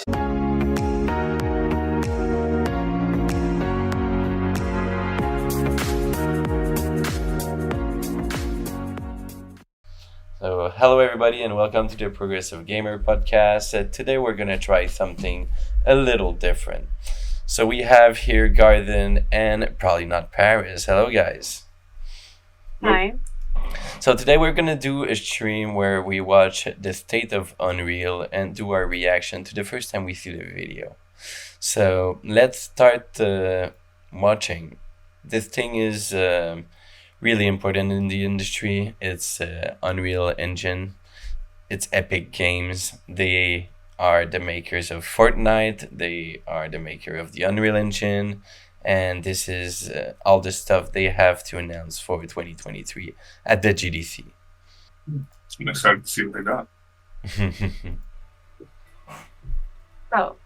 So, hello everybody, and welcome to the Progressive Gamer podcast. Today we're gonna try something a little different. So we have here Garden and probably not Paris. Hello, guys. Hi. So today we're gonna do a stream where we watch the state of Unreal and do our reaction to the first time we see the video. So let's start watching. This thing is really important in the industry. It's Unreal Engine. It's Epic Games. They are the makers of Fortnite. They are the maker of the Unreal Engine. And this is all the stuff they have to announce for 2023 at the GDC. I'm excited to see what they got. Oh.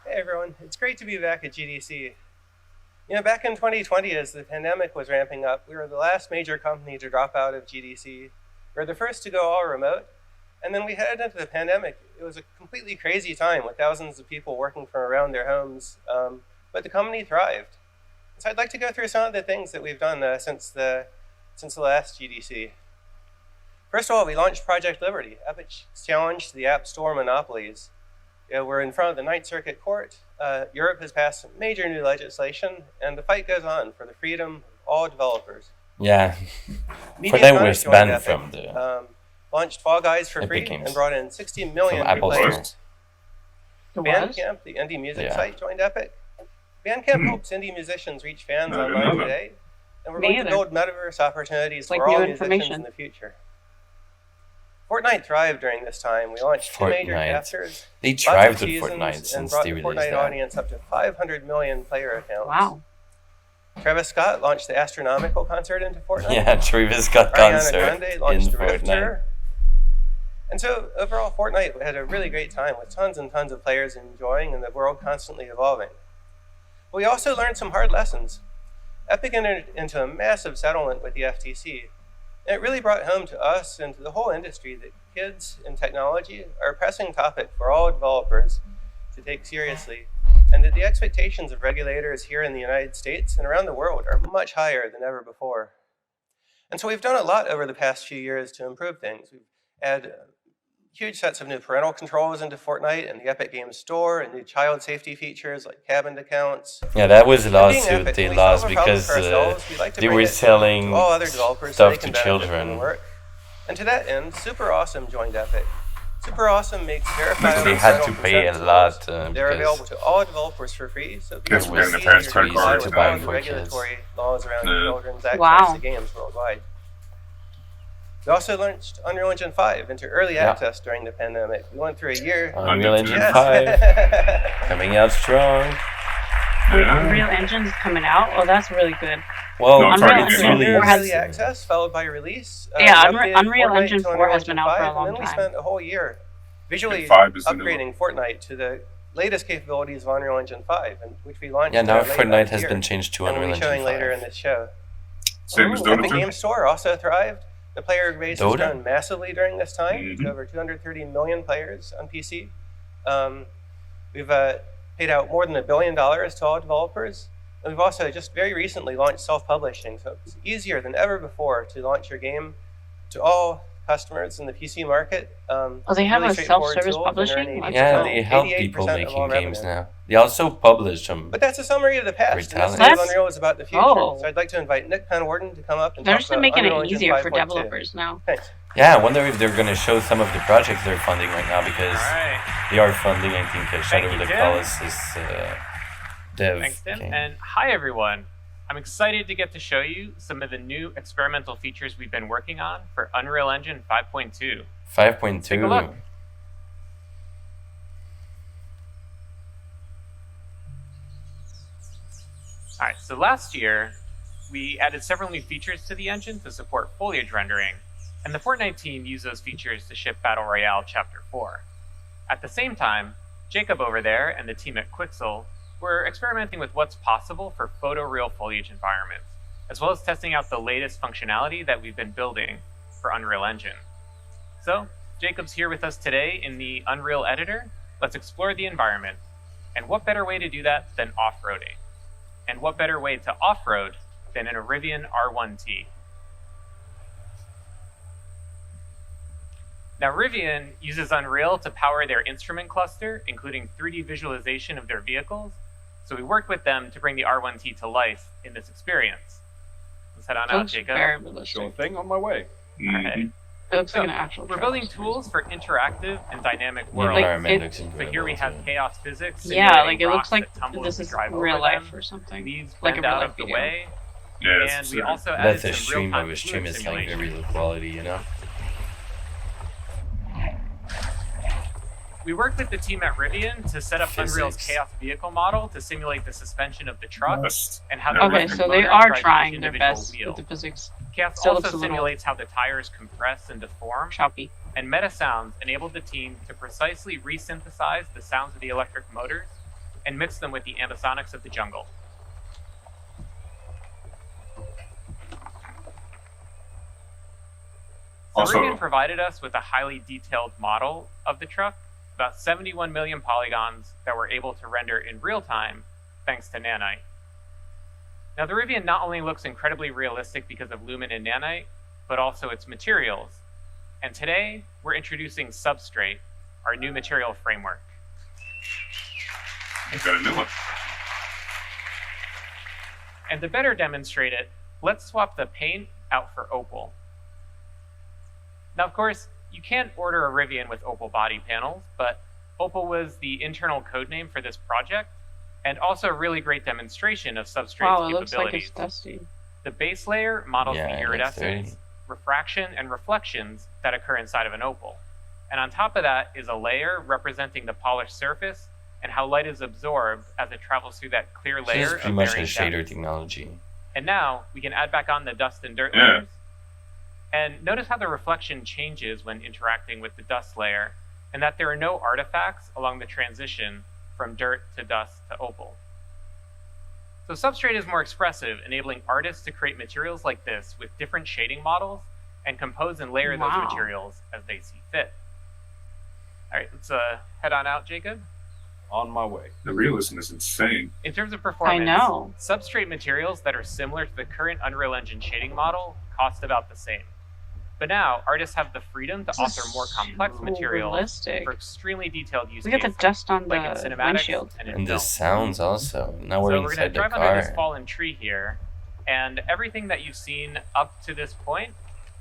Hey everyone, it's great to be back at GDC. Back in 2020, as the pandemic was ramping up, we were the last major company to drop out of GDC. We were the first to go all remote, and then we headed into the pandemic. It was a completely crazy time with thousands of people working from around their homes, but the company thrived. So I'd like to go through some of the things that we've done since the last GDC. First of all, we launched Project Liberty, Epic challenged the App Store monopolies. We're in front of the Ninth Circuit Court. Europe has passed some major new legislation, and the fight goes on for the freedom of all developers. Yeah, Media Fortnite was joined banned Epic, from the launched Fall Guys for Epic free Games. and brought in 60 million from Apple players. Store. Bandcamp, the indie music site, joined Epic. Bandcamp helps indie musicians reach fans online today, and we're going to build metaverse opportunities for all musicians in the future. Fortnite thrived during this time. We launched two major chapters. They thrived with seasons, Fortnite and since brought they the released Fortnite that. audience up to 500 million player accounts. Wow. Travis Scott launched the Astronomical concert into Fortnite. Yeah, Travis Scott Ariana concert Grande in launched the Rift Fortnite. Tour. And so overall, Fortnite had a really great time with tons and tons of players enjoying and the world constantly evolving. But we also learned some hard lessons. Epic entered into a massive settlement with the FTC. And it really brought home to us and to the whole industry that kids and technology are a pressing topic for all developers to take seriously, and that the expectations of regulators here in the United States and around the world are much higher than ever before. And so we've done a lot over the past few years to improve things. We've added huge sets of new parental controls into Fortnite and the Epic Games Store, and new child safety features like cabined accounts. Yeah, that was a And being lawsuit Epic, they when we solve lost a problem because for ourselves, we like to they bring were it selling to all other developers so they stuff can to benefit from the children. work. And to that end, Super Awesome joined Epic. Super Awesome makes verifiable They had parental to pay a consent lot tools. They're available because to all developers for free, so Yes, people we're can getting the see parents' you're credit comply cards with to buy all the for kids. regulatory laws around children's access Wow. to games worldwide. We also launched Unreal Engine 5 into early access during the pandemic. We went through a year. Unreal Engine Yes. 5 coming out strong. Wait, Unreal Engine's coming out? Oh, that's really good. Well, No, it's Unreal already it's Engine really 4 has- early access, followed by release. Yeah, We updated Unreal Fortnite Engine to 4 Unreal has been Engine out for a 5, long and then we time. spent a whole year visually 5 is the new one. upgrading Fortnite to the latest capabilities of Unreal Engine 5, which we launched. yeah, now late Fortnite last has year, been changed to and we'll Unreal be showing Engine later in 5. this show. Same as Epic Dota 2. Games Store also thrived. The player base has Dota? grown massively during this time, Mhm. to over 230 million players on PC. We've paid out more than $1 billion to all developers. And we've also just very recently launched self-publishing, so it's easier than ever before to launch your game to all customers in the PC market. Oh, they have really a straightforward self-service tool with an publishing? earn Let's Yeah, go. they help 88% people of all making games revenue. now. They also publish them. But that's a summary of the past. Great And this talent. day of Unreal is about the future. Oh. So I'd like to invite Nick Penwarden to come up and They're talk just about making Unreal it Engine easier for 5.2. developers now. Thanks. Yeah, I wonder if they're going to show some of the projects they're funding right now because Alright, they are funding, I think, Shadow of you, the Tim. Colossus dev thanks Tim. game. And hi everyone. I'm excited to get to show you some of the new experimental features we've been working on for Unreal Engine 5.2. 5.2. Take a look. All right, so last year, we added several new features to the engine to support foliage rendering, and the Fortnite team used those features to ship Battle Royale Chapter 4. At the same time, Jacob over there and the team at Quixel were experimenting with what's possible for photoreal foliage environments, as well as testing out the latest functionality that we've been building for Unreal Engine. So, Jacob's here with us today in the Unreal Editor. Let's explore the environment. And what better way to do that than off-roading? And what better way to off-road than in a Rivian R1T? Now, Rivian uses Unreal to power their instrument cluster, including 3D visualization of their vehicles. So we worked with them to bring the R1T to life in this experience. Let's head on out, Jacob. Very Sure realistic. thing, on my way. Okay. It looks So, like an actual we're truck. building tools for interactive and dynamic The worlds. environment it- looks incredible. So here we have too. chaos physics. Yeah, simulating like it rocks looks like that tumble this as we is drive real over life them. or something. Leaves Like bend a real out life of the video. way, Yeah, and it's we also That's added a some stream real-time of a stream fluid is like simulation. very low quality, you know? We worked with the team at Rivian to set up Unreal's Physics. chaos vehicle model to simulate the suspension of the truck Best. and how the Okay, Okay, electric so they motors are drive each trying their individual best wheel. with the physics. Chaos Still also looks a little simulates how the tires compress and deform, Choppy. and meta sounds enabled the team to precisely resynthesize the sounds of the electric motors and mix them with the ambisonics of the jungle. So Also- Rivian provided us with a highly detailed model of the truck, about 71 million polygons that were able to render in real time thanks to Nanite. Now, the Rivian not only looks incredibly realistic because of Lumen and Nanite, but also its materials. And today, we're introducing Substrate, our new material framework. I got a new one. And to better demonstrate it, let's swap the paint out for Opal. Now, of course, you can't order a Rivian with Opal body panels, but Opal was the internal code name for this project, and also a really great demonstration of Substrate's Wow, it looks like capabilities. it's dusty. The base layer models Yeah, the it looks iridescence, dirty. refraction, and reflections that occur inside of an opal. And on top of that is a layer representing the polished surface and how light is absorbed as it travels through that clear This layer is of pretty much a varying shader depths. technology. And now we can add back on the dust and dirt Yeah. layers. And notice how the reflection changes when interacting with the dust layer, and that there are no artifacts along the transition from dirt to dust to opal. So Substrate is more expressive, enabling artists to create materials like this with different shading models and compose and layer those Wow. materials as they see fit. All right, let's head on out, Jacob. On my way. The realism is insane. In terms of performance, know. Substrate materials that are similar to the current Unreal Engine shading model cost about the same. But now, artists have the freedom to This author is more complex so materials realistic. for extremely detailed use Look at the cases, dust on like in the cinematics windshield. and in And the film. sounds also. Now So we're we're going to inside the drive under this car. fallen tree here, and everything that you've seen up to this point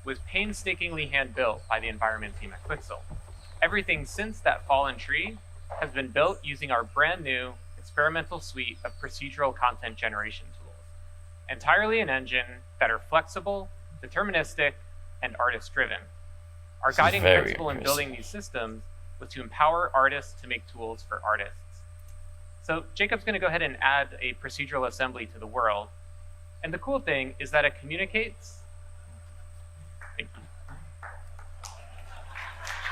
was painstakingly hand-built by the environment team at Quixel. Everything since that fallen tree has been built using our brand new experimental suite of procedural content generation tools, entirely an engine that are flexible, deterministic, and artist-driven. Our This is guiding very principle in building these systems was to empower artists to make tools for artists. So Jacob's going to go ahead and add a procedural assembly to the world. And the cool thing is that it communicates. Thank you.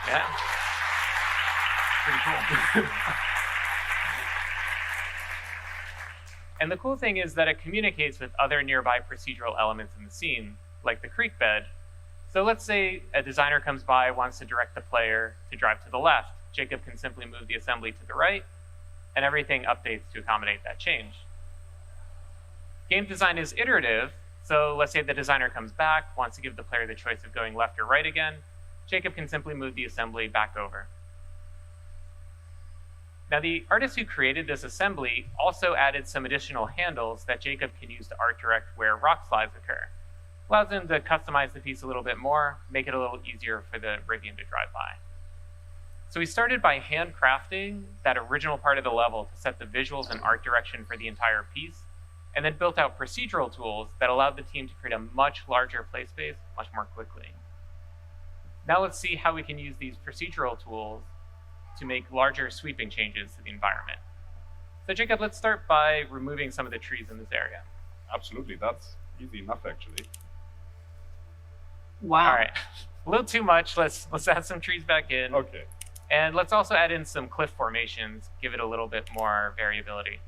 Yeah. Pretty cool. And the cool thing is that it communicates with other nearby procedural elements in the scene, like the creek bed. So let's say a designer comes by, wants to direct the player to drive to the left. Jacob can simply move the assembly to the right, and everything updates to accommodate that change. Game design is iterative, so let's say the designer comes back, wants to give the player the choice of going left or right again. Jacob can simply move the assembly back over. Now, the artist who created this assembly also added some additional handles that Jacob can use to art direct where rock slides occur. Allows him to customize the piece a little bit more, make it a little easier for the Rivian to drive by. So we started by handcrafting that original part of the level to set the visuals and art direction for the entire piece, and then built out procedural tools that allowed the team to create a much larger play space much more quickly. Now let's see how we can use these procedural tools to make larger sweeping changes to the environment. So Jacob, let's start by removing some of the trees in this area. Absolutely, that's easy enough actually. Wow. All right, a little too much. Let's add some trees back in. Okay. And let's also add in some cliff formations, give it a little bit more variability.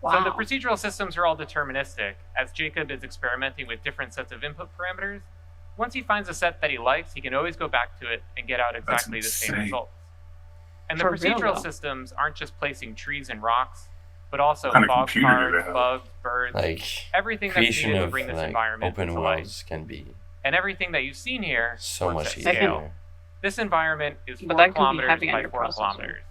Wow. So the procedural systems are all deterministic, as Jacob is experimenting with different sets of input parameters. Once he finds a set that he likes, he can always go back to it and get out exactly the same insane. results. And the For real, procedural though. systems aren't just placing trees and rocks, but also What kind of fog computer do cards, they have? bugs, birds, Like everything that's creation needed to of bring this like environment open to life. worlds can be And everything that you've seen here so works much at scale. easier. This environment is But 4 that could be kilometers heavy on by your 4 processor. kilometers.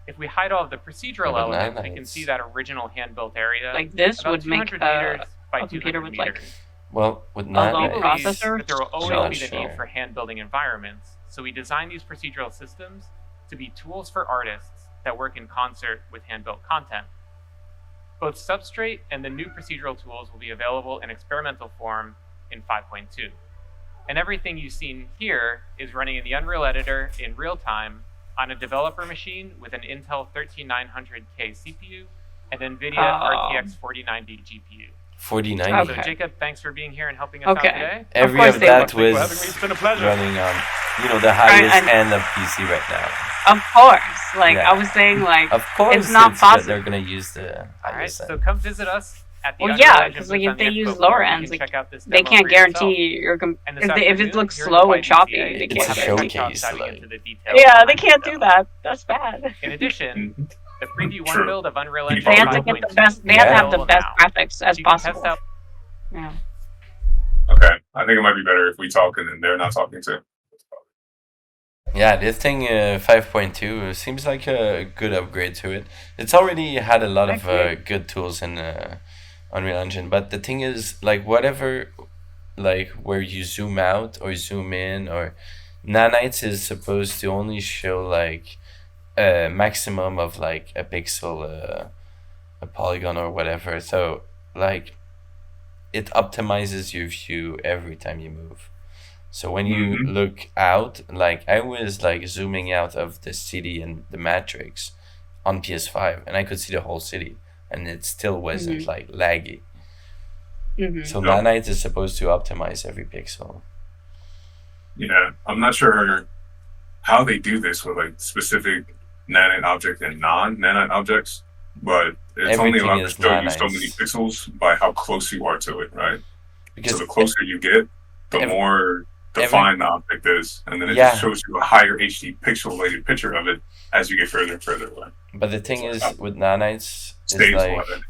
If we hide all of the procedural Yeah, but elements, we nanites. can see that original hand-built area. Like this about would make 200 meters by a computer 200 with like meters. Well, with a low We nanites, believe processor. that there will Not always be the sure. need for hand-building environments, so we design these procedural systems to be tools for artists that work in concert with hand-built content. Both Substrate and the new procedural tools will be available in experimental form in 5.2. And everything you've seen here is running in the Unreal Editor in real time on a developer machine with an Intel 13900K CPU and NVIDIA RTX 4090 GPU. 49. So Okay. Jacob, thanks for being here and helping us out Okay. today. Every course of they that would. Thank you for was having me. It's been a pleasure. running on, the highest and- end of PC right now. Of course. Like Yeah. I was saying, like Of course, it's not that possible. they're gonna use the All right, highest so end. come visit us at the Well, Unreal yeah, Engine 'cause, like, booth if on the they Expo use floor, lower you ends, can like, check out this they demo can't for yourself. guarantee you're And this if it afternoon, looks here at slow the and choppy, YMCA, they It's can't a have it. showcase, diving like- into the details Yeah, behind they can't the do demo. that. That's bad. In addition, the Preview 1 True. build of Unreal They Engine They have to 5.2 get the best. They have to have the available best now. graphics as So you can test possible. out Yeah. Okay. I think it might be better if we talk and then they're not talking too. Yeah, this thing 5.2 seems like a good upgrade to it. It's already had a lot of agree. good tools in Unreal Engine, but the thing is, like, whatever, like, where you zoom out or zoom in, or nanites is supposed to only show like a maximum of like a pixel, a polygon or whatever. So like, it optimizes your view every time you move. So when you Mhm. look out, like I was like zooming out of the city and the matrix on PS5, and I could see the whole city, and it still wasn't like laggy. Mm-hmm. So No. Nanite is supposed to optimize every pixel. Yeah. I'm not sure how they do this with like specific nanite object and non-nanite objects, but it's only Everything allowed is to show you so nanites. many pixels by how close you are to it, right? Because So the closer you get, the every- more defined the object is, and then it Yeah. just shows you a higher HD pixelated picture of it as you get further and further away. but the thing is with nanites, it's Stays like alive.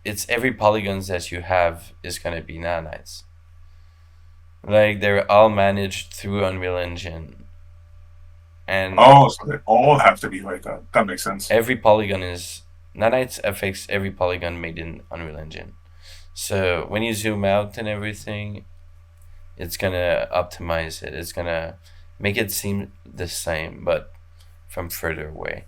it's every polygons that you have is gonna be nanites. Like they're all managed through Unreal Engine, and Oh, so they all have to be like that. That makes sense. every polygon is nanites affects every polygon made in Unreal Engine. So when you zoom out and everything, it's gonna optimize it. It's gonna make it seem the same, but from further away.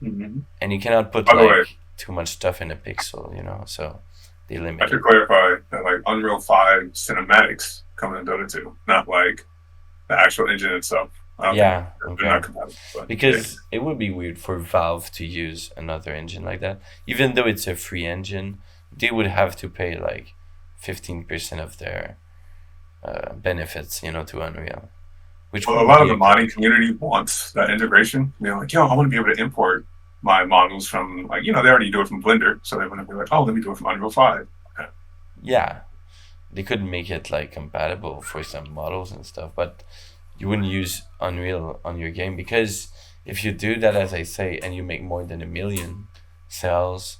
Mm-hmm. And you cannot put By the way- like too much stuff in a pixel, so they I limit should it. clarify that like Unreal 5 cinematics come in Dota 2, not like the actual engine itself. I don't Yeah, think they're not okay. compatible. But Because it would be weird for Valve to use another engine like that. Even though it's a free engine, they would have to pay like 15% of their benefits, to Unreal. Which well, a would lot of be the modding community wants that integration. They're like, yo, I want to be able to import my models from, like, they already do it from Blender. So they want to be like, oh, let me do it from Unreal 5. Yeah, they could make it like compatible for some models and stuff, but you wouldn't use Unreal on your game, because if you do that, as I say, and you make more than 1 million cells,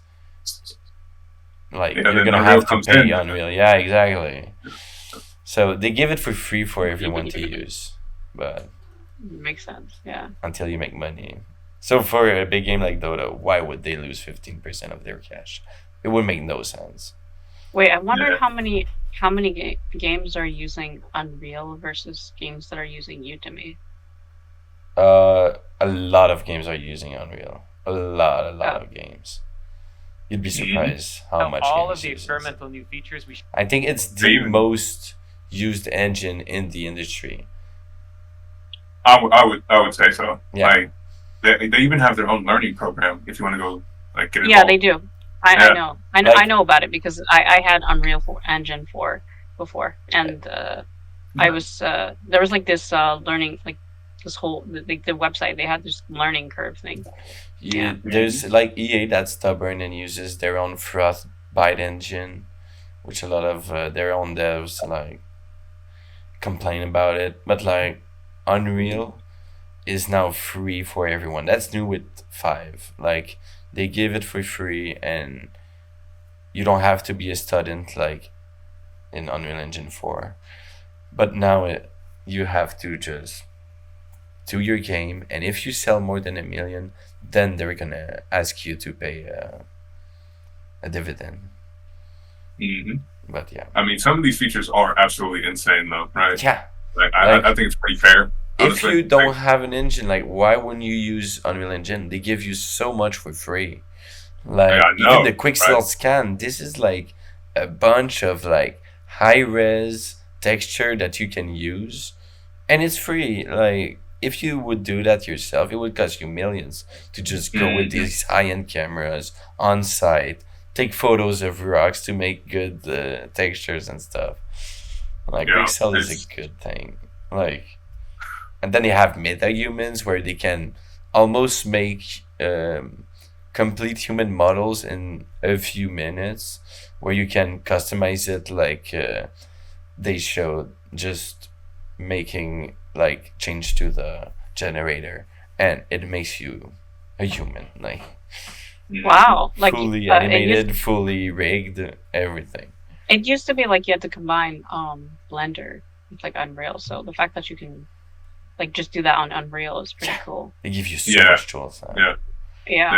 like Yeah, you're then gonna Unreal have to comes pay in. Unreal. Yeah, exactly. So they give it for free for everyone to use, but Makes sense. Yeah. until you make money. So for a big game like Dota, why would they lose 15% of their cash? It would make no sense. Wait, I wondered Yeah. how many games are using Unreal versus games that are using Udemy. A lot of games are using Unreal. A lot Oh. of games. You'd be surprised how So much all games of the uses it. experimental new features we I think it's the Even- most used engine in the industry. I would say so. Yeah. Like, They even have their own learning program if you want to go like get Yeah, involved. they do. I Yeah. know. I Like- know about it because I had Unreal Engine 4 before, and I was there was like this learning, like this whole the website, they had this learning curve thing. Yeah. There's like EA that's stubborn and uses their own Frostbite engine, which a lot of their own devs like complain about it. But like Unreal is now free for everyone. That's new with 5. Like they give it for free, and you don't have to be a student like in Unreal Engine 4. But now you have to just do your game, and if you sell more than 1 million, then they're gonna ask you to pay a dividend. hmm But yeah, I mean, some of these features are absolutely insane, though, right? yeah. Like, Like, I think it's pretty fair. If Honestly. you don't Like, have an engine, like why wouldn't you use Unreal Engine? They give you so much for free. Like Yeah, I even know, the Quixel right? scan, this is like a bunch of like high res texture that you can use, and it's free. Like if you would do that yourself, it would cost you millions to just go with Mhm. these high end cameras on site, take photos of rocks to make good textures and stuff. Like Yeah, Quixel is it's- a good thing. Like. And then you have meta humans where they can almost make complete human models in a few minutes, where you can customize it like they showed, just making like change to the generator, and it makes you a human, like Wow, like fully it animated, fully rigged, everything. used to be like you had to combine Blender with like Unreal. So the fact that you can like just do that on Unreal is pretty cool. They give you so Yeah, much tools. yeah. Yeah.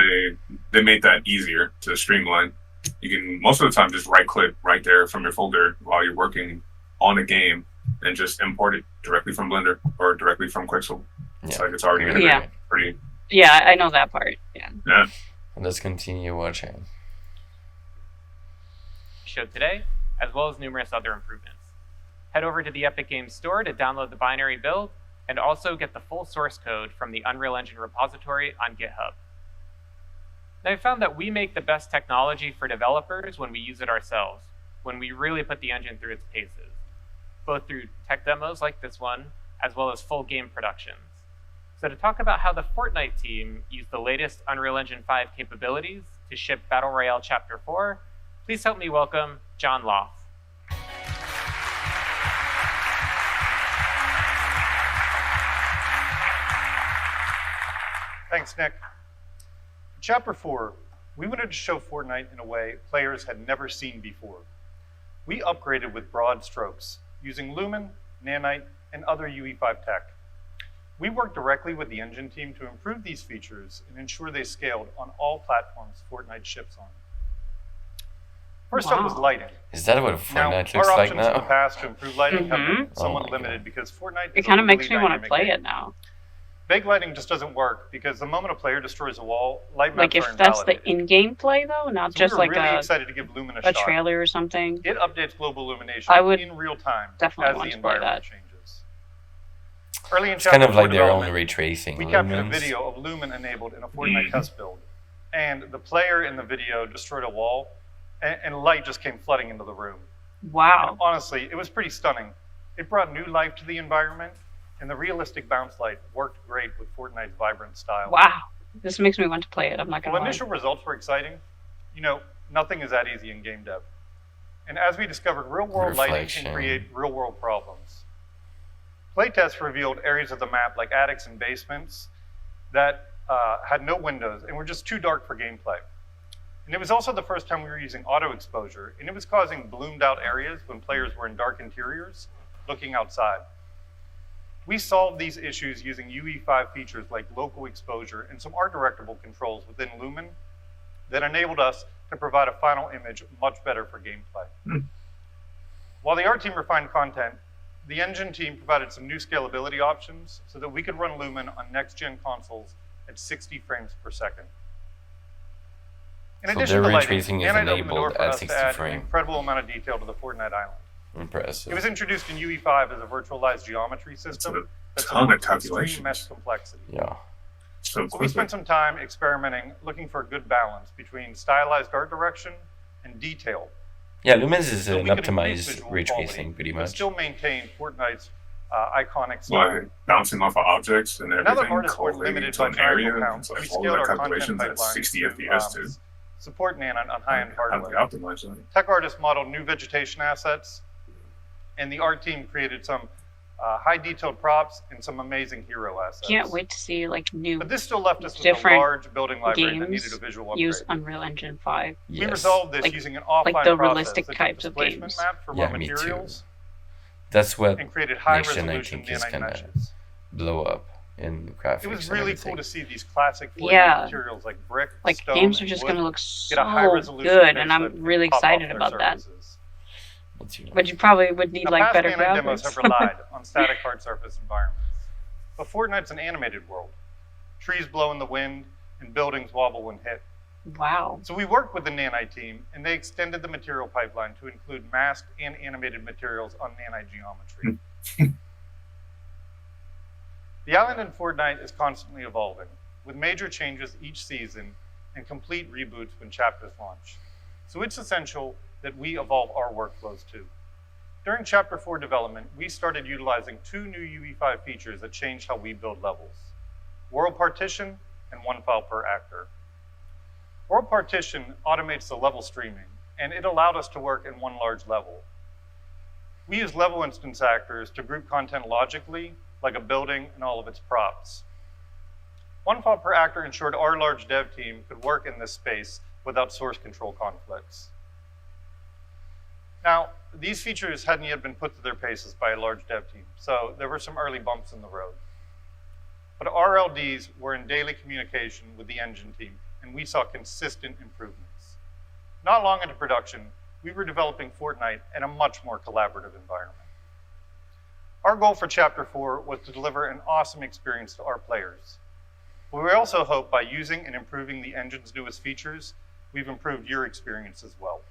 They made that easier to streamline. You can most of the time just right click right there from your folder while you're working on a game and just import it directly from Blender or directly from Quixel. It's Yeah. like it's already Yeah. integrated. Yeah. Pretty. Yeah, I know that part. Yeah. Yeah. Let's continue watching. Showed today, as well as numerous other improvements. Head over to the Epic Games Store to download the binary build and also get the full source code from the Unreal Engine repository on GitHub. Now, I found that we make the best technology for developers when we use it ourselves, when we really put the engine through its paces, both through tech demos like this one, as well as full game productions. So to talk about how the Fortnite team used the latest Unreal Engine 5 capabilities to ship Battle Royale Chapter 4, please help me welcome John Loth. Thanks, Nick. For Chapter 4, we wanted to show Fortnite in a way players had never seen before. We upgraded with broad strokes, using Lumen, Nanite, and other UE5 tech. We worked directly with the engine team to improve these features and ensure they scaled on all platforms Fortnite ships on. First up was Wow. lighting. Is that what Now, Fortnite our looks like options in the now? past to improve lighting have been Oh somewhat my limited God. because Fortnite It is a kind of makes really me want to dynamic play game. it now. Big lighting just doesn't work because the moment a player destroys a wall, light maps Like are if that's the invalidated. in-game play though, not So just we were like really a excited to give Lumen a a shot. trailer or something. It updates global illumination I would in real time definitely as want the to play environment that. changes. Early in It's kind Chapter of like 4 their own development, ray tracing. we captured a lumens. video of Lumen enabled in a Fortnite test build. And the player in the video destroyed a wall, and light just came flooding into the room. Wow. And honestly, it was pretty stunning. It brought new life to the environment, and the realistic bounce light worked great with Fortnite's vibrant style. Wow. This makes me want to play it. I'm not While gonna lie. initial results were exciting, nothing is that easy in game dev. And as we discovered, real-world lighting Reflection. can create real-world problems. Playtests revealed areas of the map, like attics and basements, that had no windows and were just too dark for gameplay. And it was also the first time we were using auto exposure, and it was causing bloomed out areas when players were in dark interiors looking outside. We solved these issues using UE5 features like local exposure and some art directable controls within Lumen that enabled us to provide a final image much better for gameplay. While the art team refined content, the engine team provided some new scalability options so that we could run Lumen on next-gen consoles at 60 frames per second. In So addition their to ray lighting, tracing is Nanite opened the door enabled for at us to 60 add an frame. incredible amount of detail to the Fortnite island. Impressive. It was introduced in UE5 as a virtualized geometry system that ton of supports extreme calculations. mesh complexity. Yeah. So We quickly. spent some time experimenting, looking for a good balance between stylized art direction and detail. Yeah, Lumens is So an we could increase optimized visual ray quality, tracing pretty but much. still maintain Fortnite's iconic Like style. bouncing off of objects and Now that everything artists weren't correlating limited to by an triangle area, counts, like we all of scaled that our content calculations at pipelines 60 to FPS too. support NAND on high-end How they hardware. optimize that. Tech artists modeled new vegetation assets, and the art team created some high-detailed props and some amazing hero assets. Can't wait to see like new But this still left us with a different large building library that games needed a visual use upgrade. Unreal Engine 5. We Yes. resolved this Like- using an offline like the process realistic that took types of displacement games. maps for Yeah, raw me too. materials That's what and created Next Gen, I high-resolution think, is nanite gonna meshes. blow up in graphics. It was and really everything. cool to see these classic 4D Yeah. materials like brick, Like stone, games are and just wood gonna look get so a high-resolution good, and pixel I'm that can really pop off excited their about that. surfaces. What's your- But you probably would need Now, like past better nanite demos have graphics. relied on static hard surface environments. But Fortnite's an animated world. Trees blow in the wind, and buildings wobble when hit. Wow. So we worked with the nanite team, and they extended the material pipeline to include masked and animated materials on nanite geometry. The island in Fortnite is constantly evolving, with major changes each season and complete reboots when chapters launch. So it's essential that we evolve our workflows too. During Chapter 4 development, we started utilizing 2 new UE5 features that changed how we build levels: World Partition and One File Per Actor. World Partition automates the level streaming, and it allowed us to work in one large level. We use level instance actors to group content logically, like a building and all of its props. One File Per Actor ensured our large dev team could work in this space without source control conflicts. Now, these features hadn't yet been put to their paces by a large dev team, so there were some early bumps in the road. But RLDs were in daily communication with the engine team, and we saw consistent improvements. Not long into production, we were developing Fortnite in a much more collaborative environment. Our goal for Chapter 4 was to deliver an awesome experience to our players. But we also hope by using and improving the engine's newest features, we've improved your experience as well.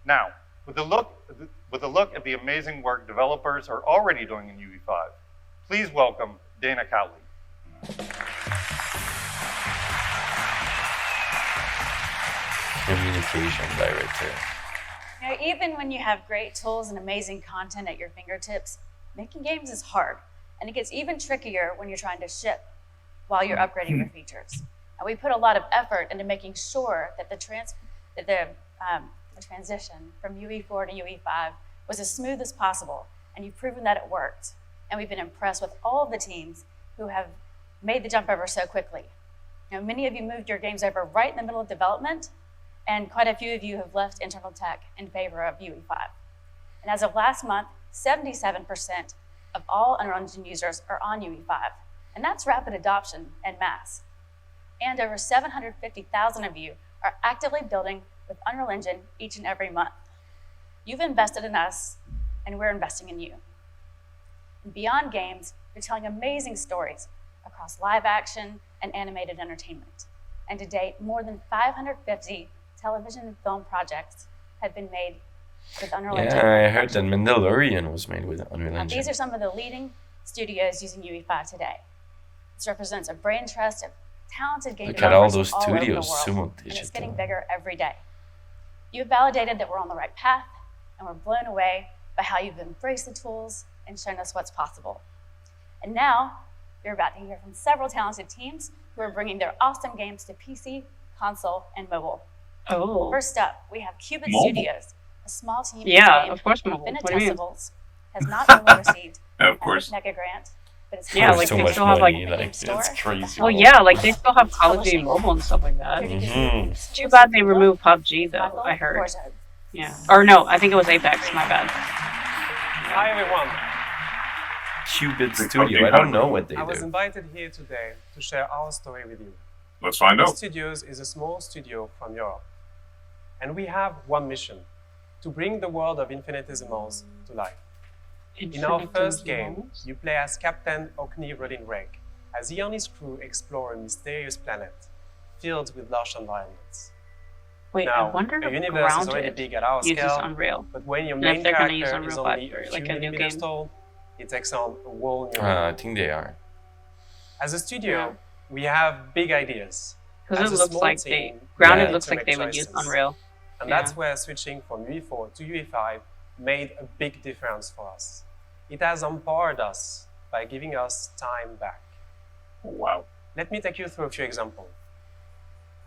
Now, with a look at the amazing work developers are already doing in UE5, please welcome Dana Cowley. Communication director. You know, even when you have great tools and amazing content at your fingertips, making games is hard. And it gets even trickier when you're trying to ship while you're upgrading your features. And we put a lot of effort into making sure that the transition from UE4 to UE5 was as smooth as possible. And you've proven that it worked. And we've been impressed with all of the teams who have made the jump over so quickly. You know, many of you moved your games over right in the middle of development, and quite a few of you have left internal tech in favor of UE5. And as of last month, 77% of all Unreal Engine users are on UE5, and that's rapid adoption en masse. And over 750,000 of you are actively building with Unreal Engine each and every month. You've invested in us, and we're investing in you. And beyond games, you're telling amazing stories across live action and animated entertainment. And to date, more than 550 television and film projects have been made with Unreal Engine. Yeah, I heard that Mandalorian was made with Unreal Now, Engine. these are some of the leading studios using UE5 today. This represents a brain trust of talented game Look at all developers those all over the studios, world, Sumo and it's getting Digital. bigger every day. You've validated that we're on the right path, and we're blown away by how you've embraced the tools and shown us what's possible. And now, you're about to hear from several talented teams who are bringing their awesome games to PC, console, and mobile. Oh. First up, we have Cubit Mobile? Studios, a small team Yeah, whose of course game, mobile. What do you mean? Infinitesimals, has not only received Yeah, of an course. Mega Grant, but it's Yeah, There's like so they much still have money, like. like it's crazy. Oh yeah, like they still have Call of Duty Mobile and stuff like that. Mhm. It's too bad they removed PUBG though. I heard. Yeah. Or no, I think it was Apex. My bad. Hi everyone. Cubit Big Studio. I company. don't know what they I was do. invited here today to share our story with you. Let's find Cubit out. Studios is a small studio from Europe. And we have one mission, to bring the world of Infinitesimals to life. In our first game, you play as Captain Okni Rodinreg, as he and his crew explore a mysterious planet filled with lush environments. Wait, Now, I wonder the if universe is already Grounded big at our uses scale, Unreal. but when your And if main they're gonna use character is Unreal only 5 for, a few like, a new millimeters game. tall, it takes on a whole new I think they are. As a studio, We have big ideas. Because As it a looks small like team, Grounded Yeah. looks to like make they would use choices. Unreal. And Yeah. that's where switching from UE4 to UE5 made a big difference for us. It has empowered us by giving us time back. Wow. Let me take you through a few examples.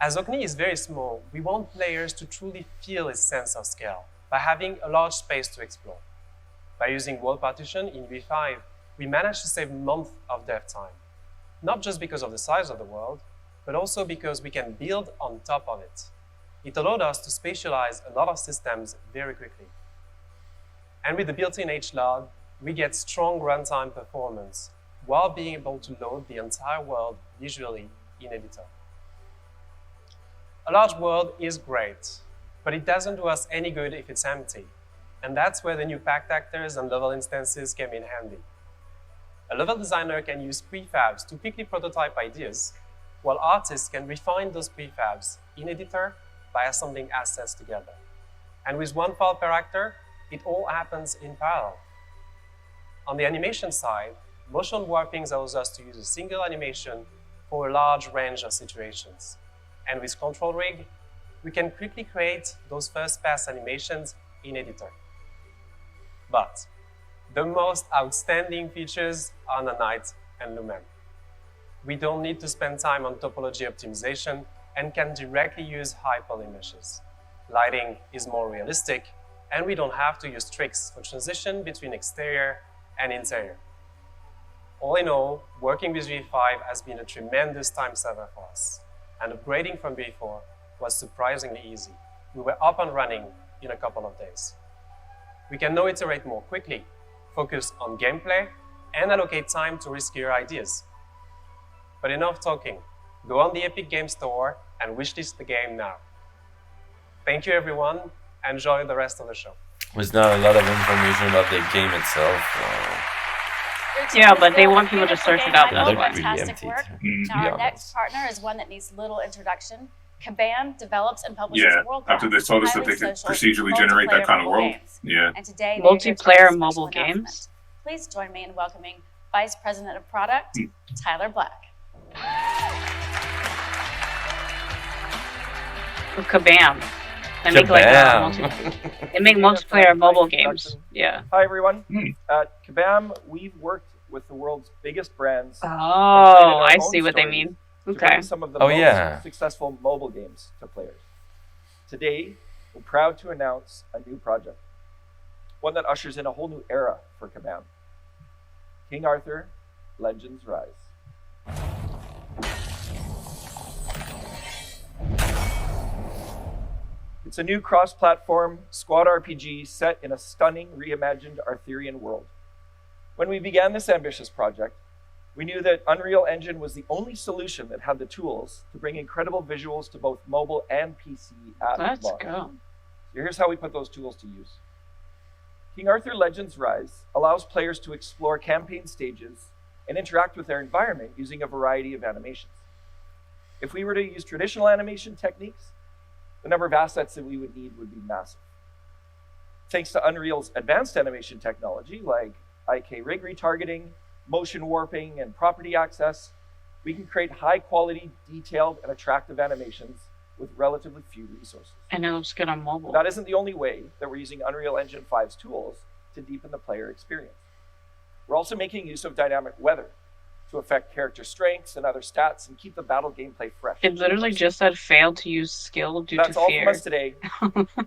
As Okni is very small, we want players to truly feel its sense of scale by having a large space to explore. By using world partition in UE5, we managed to save months of dev time. Not just because of the size of the world, but also because we can build on top of it. It allowed us to spatialize a lot of systems very quickly. And with the built-in HLOD, we get strong runtime performance while being able to load the entire world visually in editor. A large world is great, but it doesn't do us any good if it's empty. And that's where the new packed actors and level instances came in handy. A level designer can use prefabs to quickly prototype ideas, while artists can refine those prefabs in editor by assembling assets together. And with one file per actor, it all happens in parallel. On the animation side, motion warping allows us to use a single animation for a large range of situations. And with Control Rig, we can quickly create those first pass animations in editor. But the most outstanding features are Nanite and Lumen. We don't need to spend time on topology optimization and can directly use high poly meshes. Lighting is more realistic, and we don't have to use tricks for transition between exterior and interior. All in all, working with UE5 has been a tremendous time saver for us, and upgrading from UE4 was surprisingly easy. We were up and running in a couple of days. We can now iterate more quickly, focus on gameplay, and allocate time to riskier ideas. But enough talking. Go on the Epic Games Store and wishlist the game now. Thank you, everyone. Enjoy the rest of the show. Was not a lot of information about the game itself. Yeah, but they want people to search it out, It that's looked why. Really fantastic empty, work. to Mm, Now, be our honest. next partner is one that needs little introduction. Kabam develops and publishes Yeah. world-class, After they told us that highly they could social, procedurally generate that multiplayer kind of mobile world. games. Yeah. And today, they're here to make a Multiplayer special mobile announcement. games? Please join me in welcoming Vice President of Product, Tyler Black. Oh, Kabam. They make like Kabam. they make multiplayer mobile games. Yeah. Hi, everyone. Hmm. At Kabam, we've worked with the world's biggest brands Oh, our I own see what they stories mean. to Okay. bring some of the Oh, most yeah. successful mobile games to players. Today, we're proud to announce a new project, one that ushers in a whole new era for Kabam. King Arthur, Legends Rise. It's a new cross-platform squad RPG set in a stunning reimagined Arthurian world. When we began this ambitious project, we knew that Unreal Engine was the only solution that had the tools to bring incredible visuals to both mobile and PC at Let's launch. go. So here's how we put those tools to use. King Arthur Legends Rise allows players to explore campaign stages and interact with their environment using a variety of animations. If we were to use traditional animation techniques, the number of assets that we would need would be massive. Thanks to Unreal's advanced animation technology like IK rig retargeting, motion warping, and property access, we can create high quality, detailed, and attractive animations with relatively few resources. And it looks good on mobile. That isn't the only way that we're using Unreal Engine 5's tools to deepen the player experience. We're also making use of dynamic weather to affect character strengths and other stats and keep the battle gameplay fresh. It literally just said failed to use skill due That's to all fear. from us today.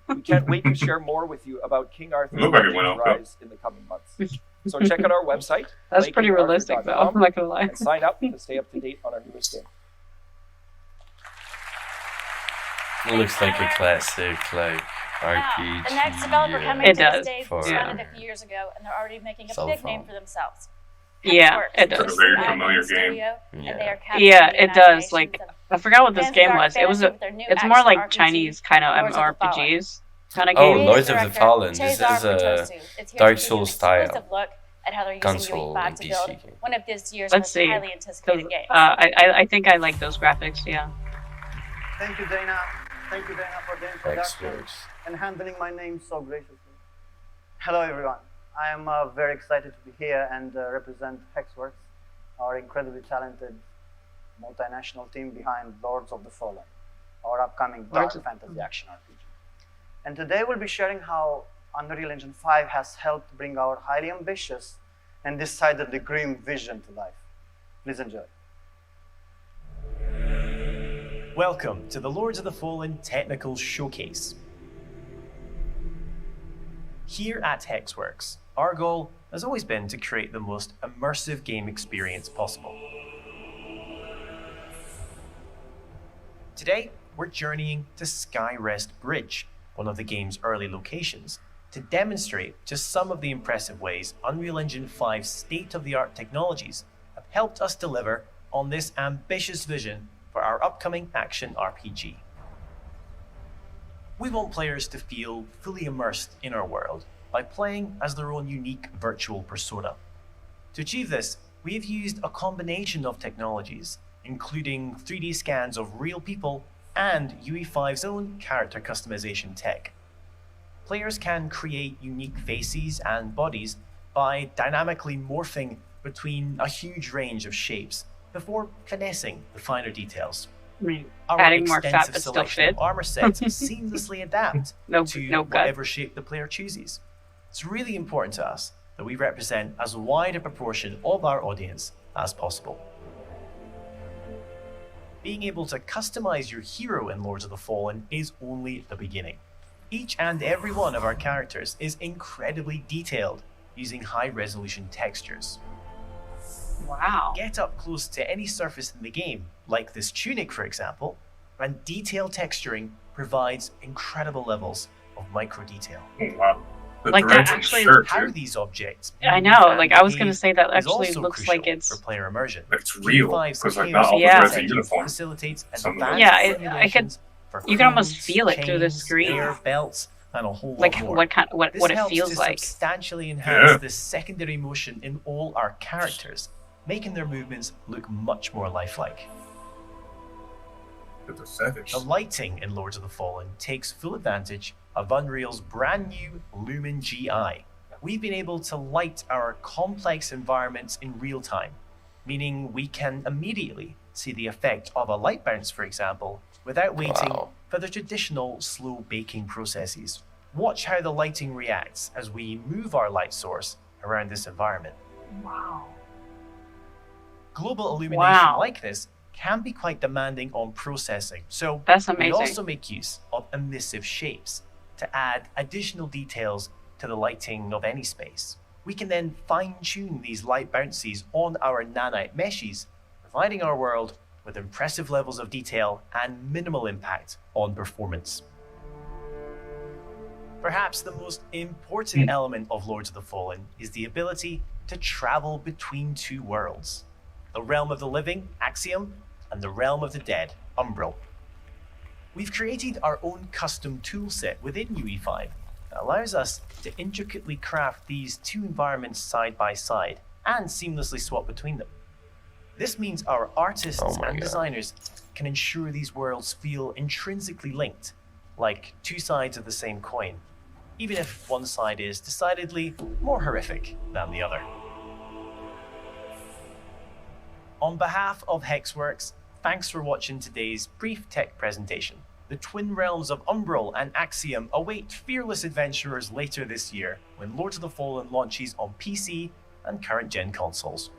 We can't wait to share more with you about King Arthur Looked like it Legends went out, though. Rise in the coming months. So check out our website. That's pretty realistic, though. I'm not gonna lie. And sign up to stay up to date on our newest game. It looks like a classic, like RPG. Now, the next developer coming It to this does. stage For- was founded a few years ago, and they're already making a Cell big phone. name for themselves. Yeah, Hexworks, it which does. is A very the familiar admin game. studio, Yeah. and they are capturing Yeah, the it does. imaginations Like, of I forgot what this fans of game Dark was. It was Fantasy with their new it's more action like RPG, Chinese kind of Lords of the Fallen. MMORPGs kind of Oh, game. Creative Lords of the director Fallen. This Cesar is a Bertosu is here to Dark give you Souls an style exclusive look at how they're using console UE5 and to build PC game. one of this year's Let's most see. highly 'Cause, anticipated games. I think I like those graphics. Yeah. Thank you, Dana. Thank you, Dana, for the introduction Xworks. and handling my name so graciously. Hello, everyone. I am very excited to be here and represent Hexworks, our incredibly talented multinational team behind Lords of the Fallen, our upcoming dark Lords of- fantasy action RPG. And today we'll be sharing how Unreal Engine 5 has helped bring our highly ambitious and decidedly grim vision to life. Please enjoy. Welcome to the Lords of the Fallen Technical Showcase. Here at Hexworks, our goal has always been to create the most immersive game experience possible. Today, we're journeying to Skyrest Bridge, one of the game's early locations, to demonstrate just some of the impressive ways Unreal Engine 5's state-of-the-art technologies have helped us deliver on this ambitious vision for our upcoming action RPG. We want players to feel fully immersed in our world by playing as their own unique virtual persona. To achieve this, we have used a combination of technologies, including 3D scans of real people and UE5's own character customization tech. Players can create unique faces and bodies by dynamically morphing between a huge range of shapes before finessing the finer details. I mean, Our adding more fat extensive but still selection fit. of armor sets seamlessly adapt No to gut. whatever shape the player chooses. It's really important to us that we represent as wide a proportion of our audience as possible. Being able to customize your hero in Lords of the Fallen is only the beginning. Each and every one of our characters is incredibly detailed, using high-resolution textures. Wow. Get up close to any surface in the game, like this tunic for example, and detailed texturing provides incredible levels of micro detail. Oh, wow. The Like that threads in actually- shirt, How too. these objects I move know, and like I was gonna behave say that is actually also looks crucial like it's for player immersion. Like it's real. UE5's Because like chaos not all the Yeah. threads are engine uniform. facilitates Some of advanced them- Yeah, I simulations for you can almost clothes, feel it through the chains, screen. hair, belts, and a whole Like lot more. what This it helps feels to like. substantially enhance Yeah. the secondary motion in all our characters, making their movements look much more lifelike. It's a savage. The lighting in Lords of the Fallen takes full advantage of Unreal's brand new Lumen GI. We've been able to light our complex environments in real time, meaning we can immediately see the effect of a light bounce, for example, without waiting Wow. for the traditional slow baking processes. Watch how the lighting reacts as we move our light source around this environment. Wow. Global illumination Wow. like this can be quite demanding on processing, so That's we amazing. also make use of emissive shapes to add additional details to the lighting of any space. We can then fine-tune these light bounces on our nanite meshes, providing our world with impressive levels of detail and minimal impact on performance. Perhaps the most important element of Lords of the Fallen is the ability to travel between two worlds: the realm of the living, Axiom, and the realm of the dead, Umbral. We've created our own custom toolset within UE5 that allows us to intricately craft these two environments side by side and seamlessly swap between them. This means our artists Oh my and God. designers can ensure these worlds feel intrinsically linked, like two sides of the same coin, even if one side is decidedly more horrific than the other. On behalf of Hexworks, thanks for watching today's brief tech presentation. The twin realms of Umbral and Axiom await fearless adventurers later this year when Lords of the Fallen launches on PC and current gen consoles.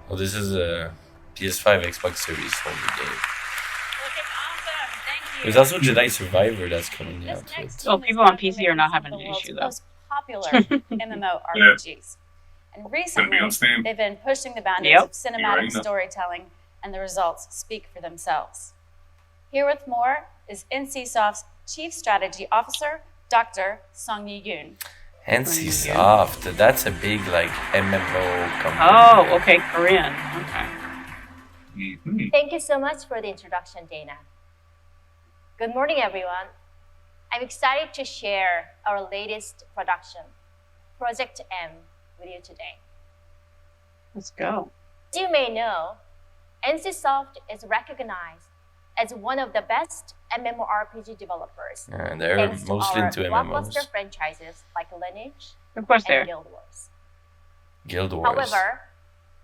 Well, this is a PS5, Xbox Series only game. Looking awesome. Thank you. There's also Jedi Survivor that's coming This out. With. next Well, team is people on calculating PC are not some of having the an world's issue, though. most popular MMORPGs. And Gonna be recently, on Steam. they've been pushing the boundaries Yep. of cinematic already know. storytelling, and the results speak for themselves. Here with more is NCSoft's Chief Strategy Officer, Dr. Song-Yi Yoon. NCSoft, that's a big like MMO company. Oh, okay, Korean. Okay. Mhm. Thank you so much for the introduction, Dana. Good morning, everyone. I'm excited to share our latest production, Project M, with you today. Let's go. As you may know, NCSoft is recognized as one of the best MMORPG developers, And they're thanks to mostly our into blockbuster MMOs. franchises like Lineage Of course, and there. Guild Wars. Guild Wars. However,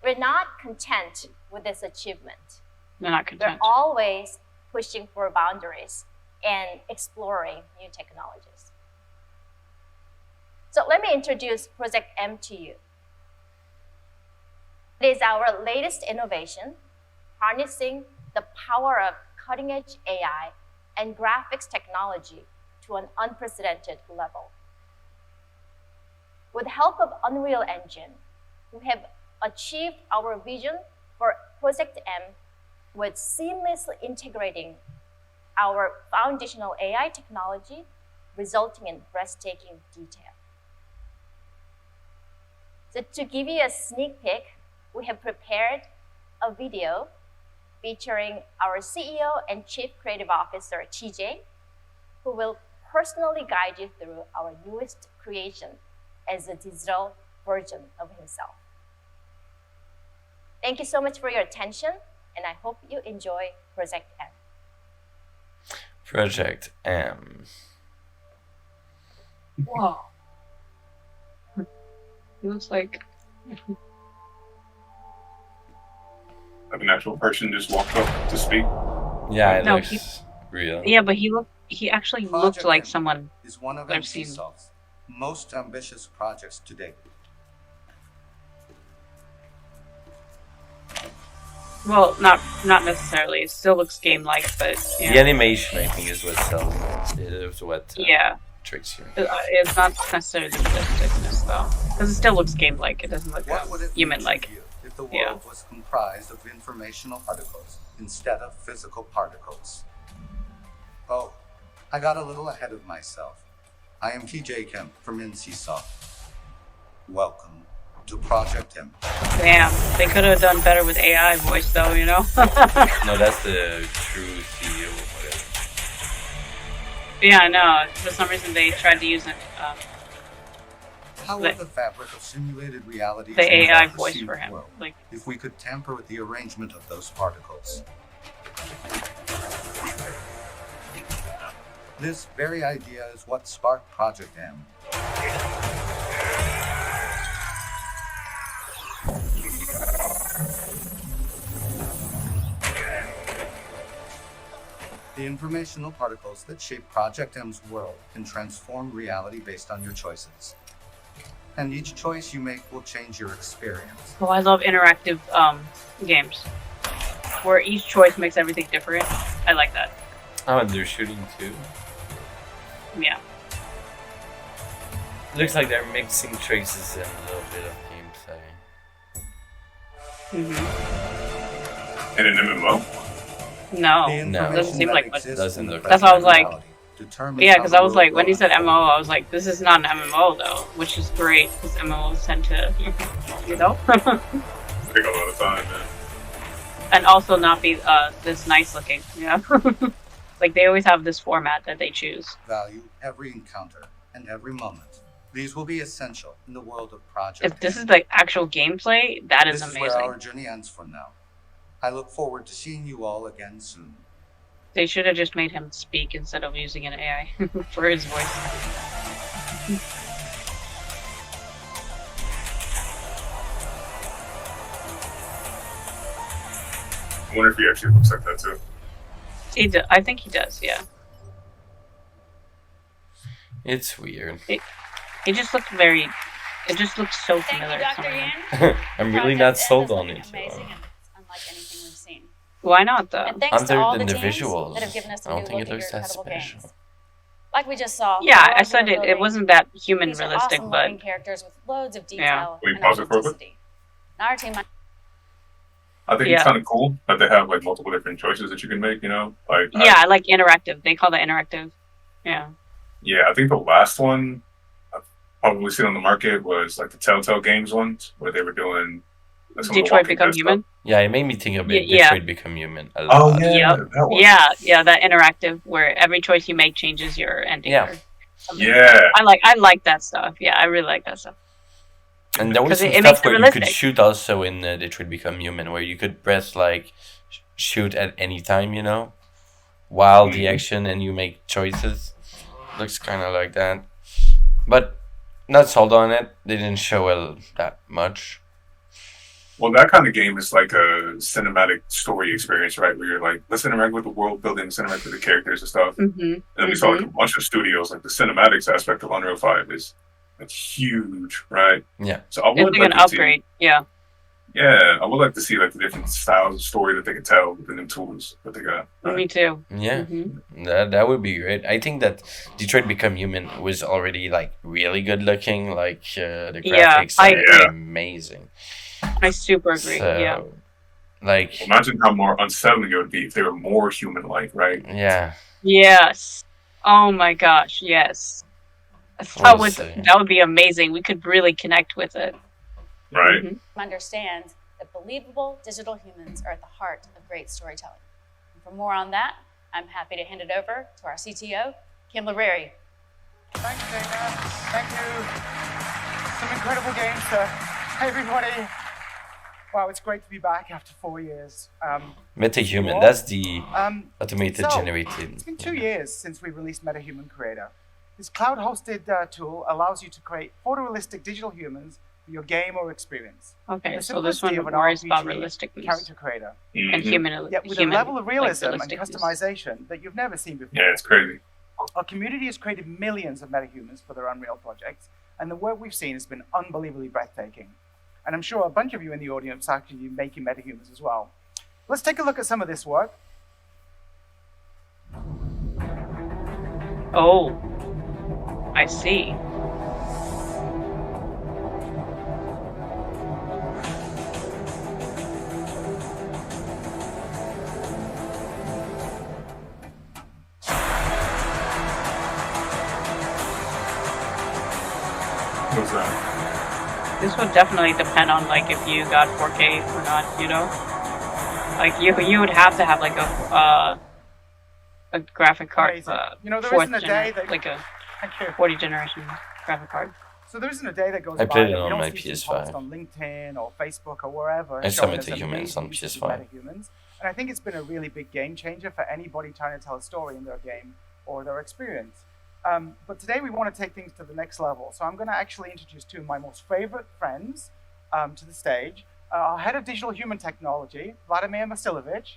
we're not content with this achievement. They're not We're content. always pushing for boundaries and exploring new technologies. So let me introduce Project M to you. It is our latest innovation, harnessing the power of cutting-edge AI and graphics technology to an unprecedented level. With the help of Unreal Engine, we have achieved our vision for Project M with seamlessly integrating our foundational AI technology, resulting in breathtaking detail. So to give you a sneak peek, we have prepared a video featuring our CEO and Chief Creative Officer, TJ, who will personally guide you through our newest creation as a digital version of himself. Thank you so much for your attention, and I hope you enjoy Project M. Project M. Whoa. He looks like Like an actual person just walked up to speak. Yeah, it No, looks real. yeah, but he actually looked Project like M someone is one of I've seen. NCSoft's most ambitious projects to date. well, not necessarily. It still looks game like, but yeah. The animation, I think, is what sells. It is what Yeah. tricks you. It's not necessarily the realisticness though. Because it still looks game like. It doesn't look What would it human mean like. to you if the world Yeah. was comprised of informational particles instead of physical particles? Oh, I got a little ahead of myself. I am TJ Kemp from NCSoft. Welcome to Project M. Damn. They could have done better with AI voice though, you know? No, that's the true CEO. Whatever. Yeah, I know. For some reason they tried to use it. How The- would the fabric of simulated reality The change AI our voice perceived for him. world Like, if we could tamper with the arrangement of those particles? This very idea is what sparked Project M. The informational particles that shape Project M's world can transform reality based on your choices. And each choice you make will change your experience. oh, I love interactive games where each choice makes everything different. I like that. Oh, and they're shooting too. Yeah. Looks like they're mixing traces and a little bit of gameplay. Hmm. In an MMO. No. The No. information Doesn't seem that like exists what- doesn't in the look That's why I was present like- reality determines Yeah, how because the I was world like, when will he said unfold. MMO, I was like, this is not an MMO though, which is great because MMOs tend to, you know, Take a lot of time, man. and also not be this nice looking. Yeah. Like they always have this format that they choose. Value every encounter and every moment. These will be essential in the world of Project If this M. is the actual gameplay, that is This is amazing. where our journey ends for now. I look forward to seeing you all again soon. They should have just made him speak instead of using an AI for his voice. I wonder if he actually looks like that too. I think he does. Yeah. It's weird. It just looked very. It just looks so Thank you, familiar. Dr. somehow. Yan. I'm really Project not M sold is on looking it. amazing, and it's unlike anything we've seen. Why not though? And thanks to Other all than the the teams visuals, that have given us I a don't new think look it at looks your that incredible special. games. Like we just saw. Yeah, the I world said you're it. It building, wasn't that human these are realistic, awesome but looking characters with loads of Yeah. detail Can we and pause it for a bit? authenticity. And our team, I think Yeah. it's kind of cool that they have like multiple different choices that you can make. You know, like yeah, I like interactive. They call that interactive. Yeah. I think the last one I've probably seen on the market was like the Telltale Games ones where they were doing some of the Detroit Walking Become Dead Human. Yeah, it made me think of it. Yeah. Detroit Become Human a Stuff. lot. Oh yeah, Yep. that one. Yeah, that interactive where every choice you make changes your ending. Yeah. or something. Yeah. I like that stuff. Yeah, I really like that stuff. And there was 'Cause some it makes stuff it where you could realistic. shoot also in Detroit Become Human, where you could press like shoot at any time, you know, while the Mhm. action and you make choices. Looks kind of like that, but not sold on it. They didn't show that much. Well, that kind of game is like a cinematic story experience, right? Where you're like, let's interact with the world building, let's interact with the characters and stuff. Mm-hmm. And then we saw like a bunch of studios, like the cinematics aspect of Unreal 5 is like huge, right? Yeah. So I It's would like like an to see, upgrade. Yeah. yeah, I would like to see like the different styles of story that they can tell with the new tools that they got. Right? Me too. Yeah, Mm-hmm. that would be great. I think that Detroit Become Human was already like really good looking. Like the Yeah, graphics I are agree. amazing. I super agree. So, Yeah. like, Imagine how more unsettling it would be if they were more human-like, right? yeah, Yes. Oh my gosh. Yes. We'll see. That would be amazing. We could really connect with it. Right. Mhm. Understand that believable digital humans are at the heart of great storytelling. And for more on that, I'm happy to hand it over to our CTO, Kim Labreri. Thanks, Dana. Thank you. Some incredible games, sir. Hey, everybody. Wow, it's great to be back after 4 years. MetaHuman. That's the automated So, generated. It's been 2 years since we released MetaHuman Creator. This cloud-hosted tool allows you to create photorealistic digital humans for your game or experience. Okay, The so this simplicity one of an worries about RPG realisticness character creator. and human, Yet with human a level of realism and realisticness. customization that you've never seen before. Yeah, it's crazy. Our community has created millions of metahumans for their Unreal projects, and the work we've seen has been unbelievably breathtaking. And I'm sure a bunch of you in the audience are actually making metahumans as well. Let's take a look at some of this work. Oh, I see. What's that? This would definitely depend on like if you got 4K or not. You know, like you would have to have like a graphic card, Amazing. You know, there fourth isn't a day that like a Thank you. 40 generation graphic card. So there isn't a day that goes I by played it that we on don't my see some post PS5. on LinkedIn or Facebook or wherever. I saw showing us MetaHumans amazing on uses of PS5. metahumans. And I think it's been a really big game changer for anybody trying to tell a story in their game or their experience. But today we want to take things to the next level. So I'm going to actually introduce two of my most favorite friends to the stage. Our head of digital human technology, Vladimir Masilovich,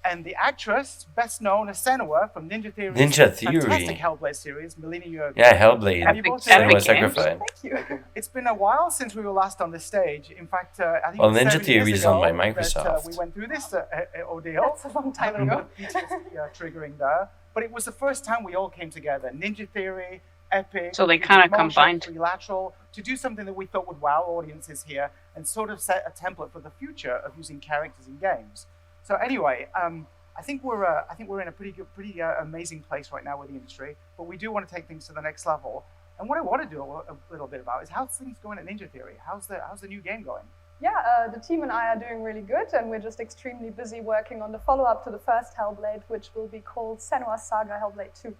and the actress best known as Senua from Ninja Theory's Ninja Theory. fantastic Hellblade series, Melina Jurgen. Yeah, Hellblade. Have you both Cinema seen it? Sacrifice. Thank you. It's been a while since we were last on this stage. In fact, I think Well, it was Ninja 7 Theory years is on ago my that, Microsoft. we went through this ordeal. That's a long time ago. Triggering there. But it was the first time we all came together. Ninja Theory, Epic. So they kind of Motion, combined. Trilateral, to do something that we thought would wow audiences here and sort of set a template for the future of using characters in games. So anyway, I think we're in a pretty amazing place right now with the industry, but we do want to take things to the next level. And what I want to do a little bit about is how's things going at Ninja Theory? How's the new game going? Yeah, the team and I are doing really good, and we're just extremely busy working on the follow-up to the first Hellblade, which will be called Senua's Saga Hellblade 2.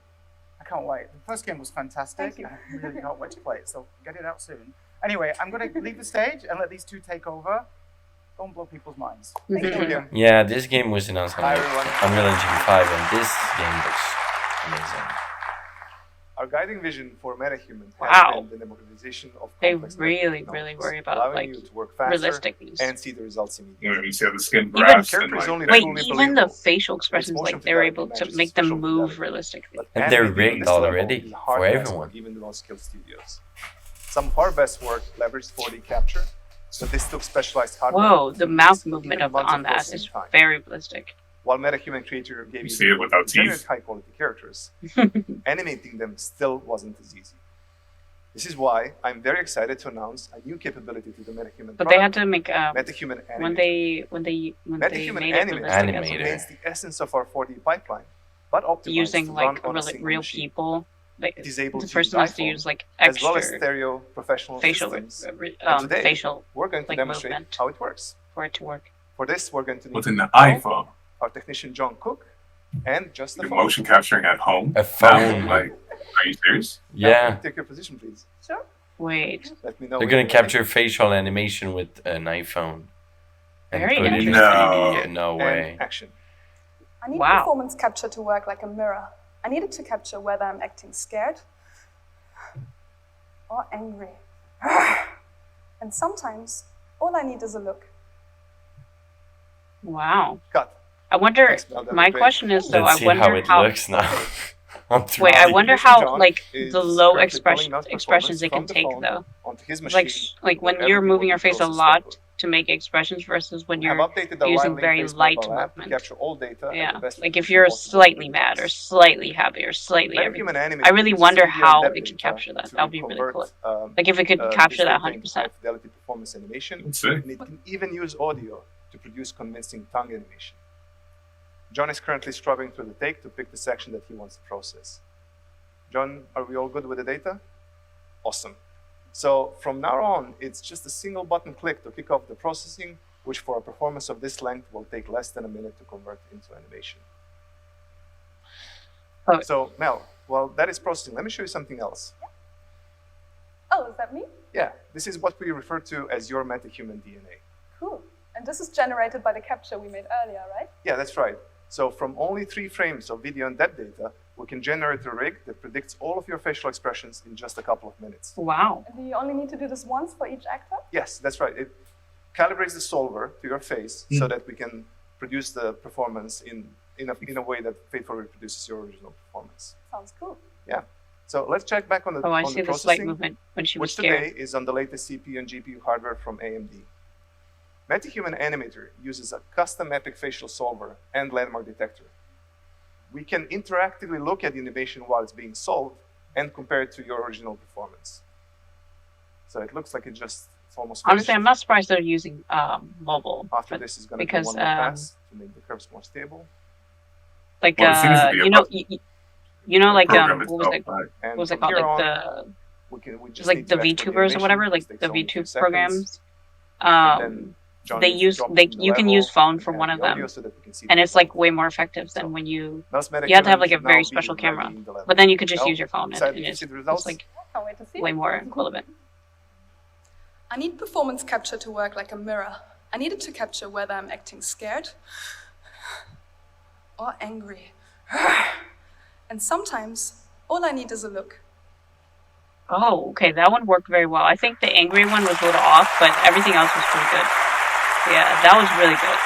I can't wait. The first game was fantastic. Thank you. I really can't wait to play it, so get it out soon. Anyway, I'm going to leave the stage and let these two take over. Don't blow people's minds. Thank you, William. Yeah, this game was announced on Hi, everyone. Unreal Engine 5, and this game looks amazing. Our guiding vision for MetaHuman Wow. has been the democratization of They complex really, technologies, really worry about allowing like you to work faster realisticness. and see the results You know, immediately. you see how the skin Even grabs and character is like, only Wait, truly even the believable. facial expressions, motion like they were fidelity able to matches make them visual move fidelity. realistically. And Animating they're on rigged this level already is a hard for task everyone. Even the most skilled studios. Some of our best work leveraged 4D capture, so this took specialized hardware. Whoa, the to mouth release movement even of months on that processing is time. very realistic. While MetaHuman Creator gave You you see it without generate teeth. high-quality characters, animating them still wasn't as easy. This is why I'm very excited to announce a new capability to the MetaHuman But they had product, to make MetaHuman Animator. when they MetaHuman made it Animator realistic as Animator. remains the essence of our 4D pipeline, but optimized using to like run on a real, single real machine. people. Like It is able the to person use has to iPhone, use like as well as extra stereo professional facial systems. And today, facial we're going to like, demonstrate movement. how it works. for it to work. For this, we're going to need Within the Paul, iPhone, our technician John Cook, and just the you're phone. motion capturing at home. A phone. Like, are you serious? Yeah, Take your position, please. Sure. Wait, Let me know. they're when gonna you're ready. capture facial animation with an iPhone. And Very put it in interesting. 3D. No And way. action. I need Wow. performance capture to work like a mirror. I need it to capture whether I'm acting scared or angry. And sometimes all I need is a look. Wow. Cut. I wonder. Thanks, Mel, that My was great. question is though. Let's I see wonder how it looks now. On Wait, I 3D. wonder Listen, how John like is the low currently pulling Mel's expressions they can performance from the take phone though. onto his It's like machine, like when where you're every moving your working face a process lot local. to make expressions versus when We have you're updated the using Lively very Face light mobile app to movement. capture all data at Yeah, the best like if resolution you're possible slightly for mad or videos. slightly happy or slightly everything. MetaHuman Animator I really uses wonder video and how depth it can data capture that. to That would be really convert, cool. Like if it could capture that this data into 100%. high fidelity performance animation, Let's see. and it can even use audio to produce convincing tongue animation. John is currently scrubbing through the take to pick the section that he wants to process. John, are we all good with the data? Awesome. So from now on, it's just a single button click to kick off the processing, which for a performance of this length will take less than a minute to convert into animation. Oh. So Mel, while that is processing, let me show you something else. Oh, is that me? Yeah, this is what we refer to as your metahuman DNA. Cool. And this is generated by the capture we made earlier, right? Yeah, that's right. So from only 3 frames of video and depth data, we can generate a rig that predicts all of your facial expressions in just a couple of minutes. Wow. And do you only need to do this once for each actor? Yes, that's right. It calibrates the solver to your face so that we can produce the performance in a way that faithfully reproduces your original performance. Sounds cool. Yeah. So let's check back on the, Oh, I on see the the slight processing, movement when she was which scared. today is on the latest CPU and GPU hardware from AMD. MetaHuman Animator uses a custom epic facial solver and landmark detector. We can interactively look at the animation while it's being solved and compare it to your original performance. So it looks like it's almost finished. Honestly, I'm not surprised they're using mobile. After this is going to be because one more pass to make the curves more stable. like Well, it seems to be you a know bug. you know like program what was itself, it right. And what was it from called here like on, we just just like need the to export VTubers or animation. whatever, like This the takes only a few VTube seconds. programs. And then John They needs to use drop they it to the you can level use phone and for add one of the audio them, so that we can see and the it's like performance. way more effective than So, when you Mel's you have to have like a MetaHuman very now special being camera, ready in the level. but then you could just Mel, use your phone and excited to it's see the results? like Can't wait to see way it. more relevant. I need performance capture to work like a mirror. I need it to capture whether I'm acting scared or angry. And sometimes all I need is a look. Oh, okay, that one worked very well. I think the angry one was a little off, but everything else was pretty good. Yeah, that was really good.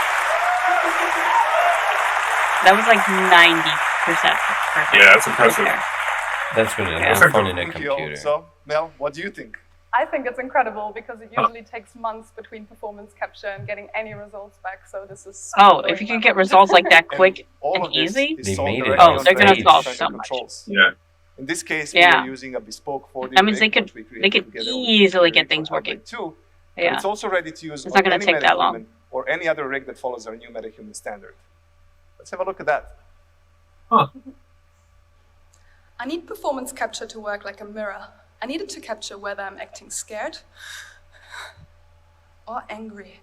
That was like 90% perfect. Yeah, that's impressive. There. That's really Yeah. have fun in a Thank you. computer. So, Mel, what do you think? I think it's incredible because it usually takes months between performance capture and getting any results back. So this is Oh, if you can get results like that quick all and of this easy, is They solved made it directly on on they're gonna the solve center so much. controls. Yeah. In this case, Yeah. we are using a bespoke 4D That means they rig, could which we created they could together with easily the get rig things for working. Hellblade 2. But Yeah, it's also ready to use it's on not gonna any take that long. MetaHuman or any other rig that follows our new MetaHuman standard. Let's have a look at that. I need performance capture to work like a mirror. I need it to capture whether I'm acting scared or angry.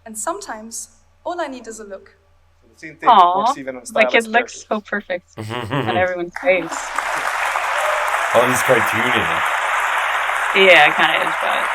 And sometimes all I need is a look. So the same thing Aw, works even on like it stylus looks characters. so perfect on everyone's face. All these cartooning. Yeah, it kind of is, but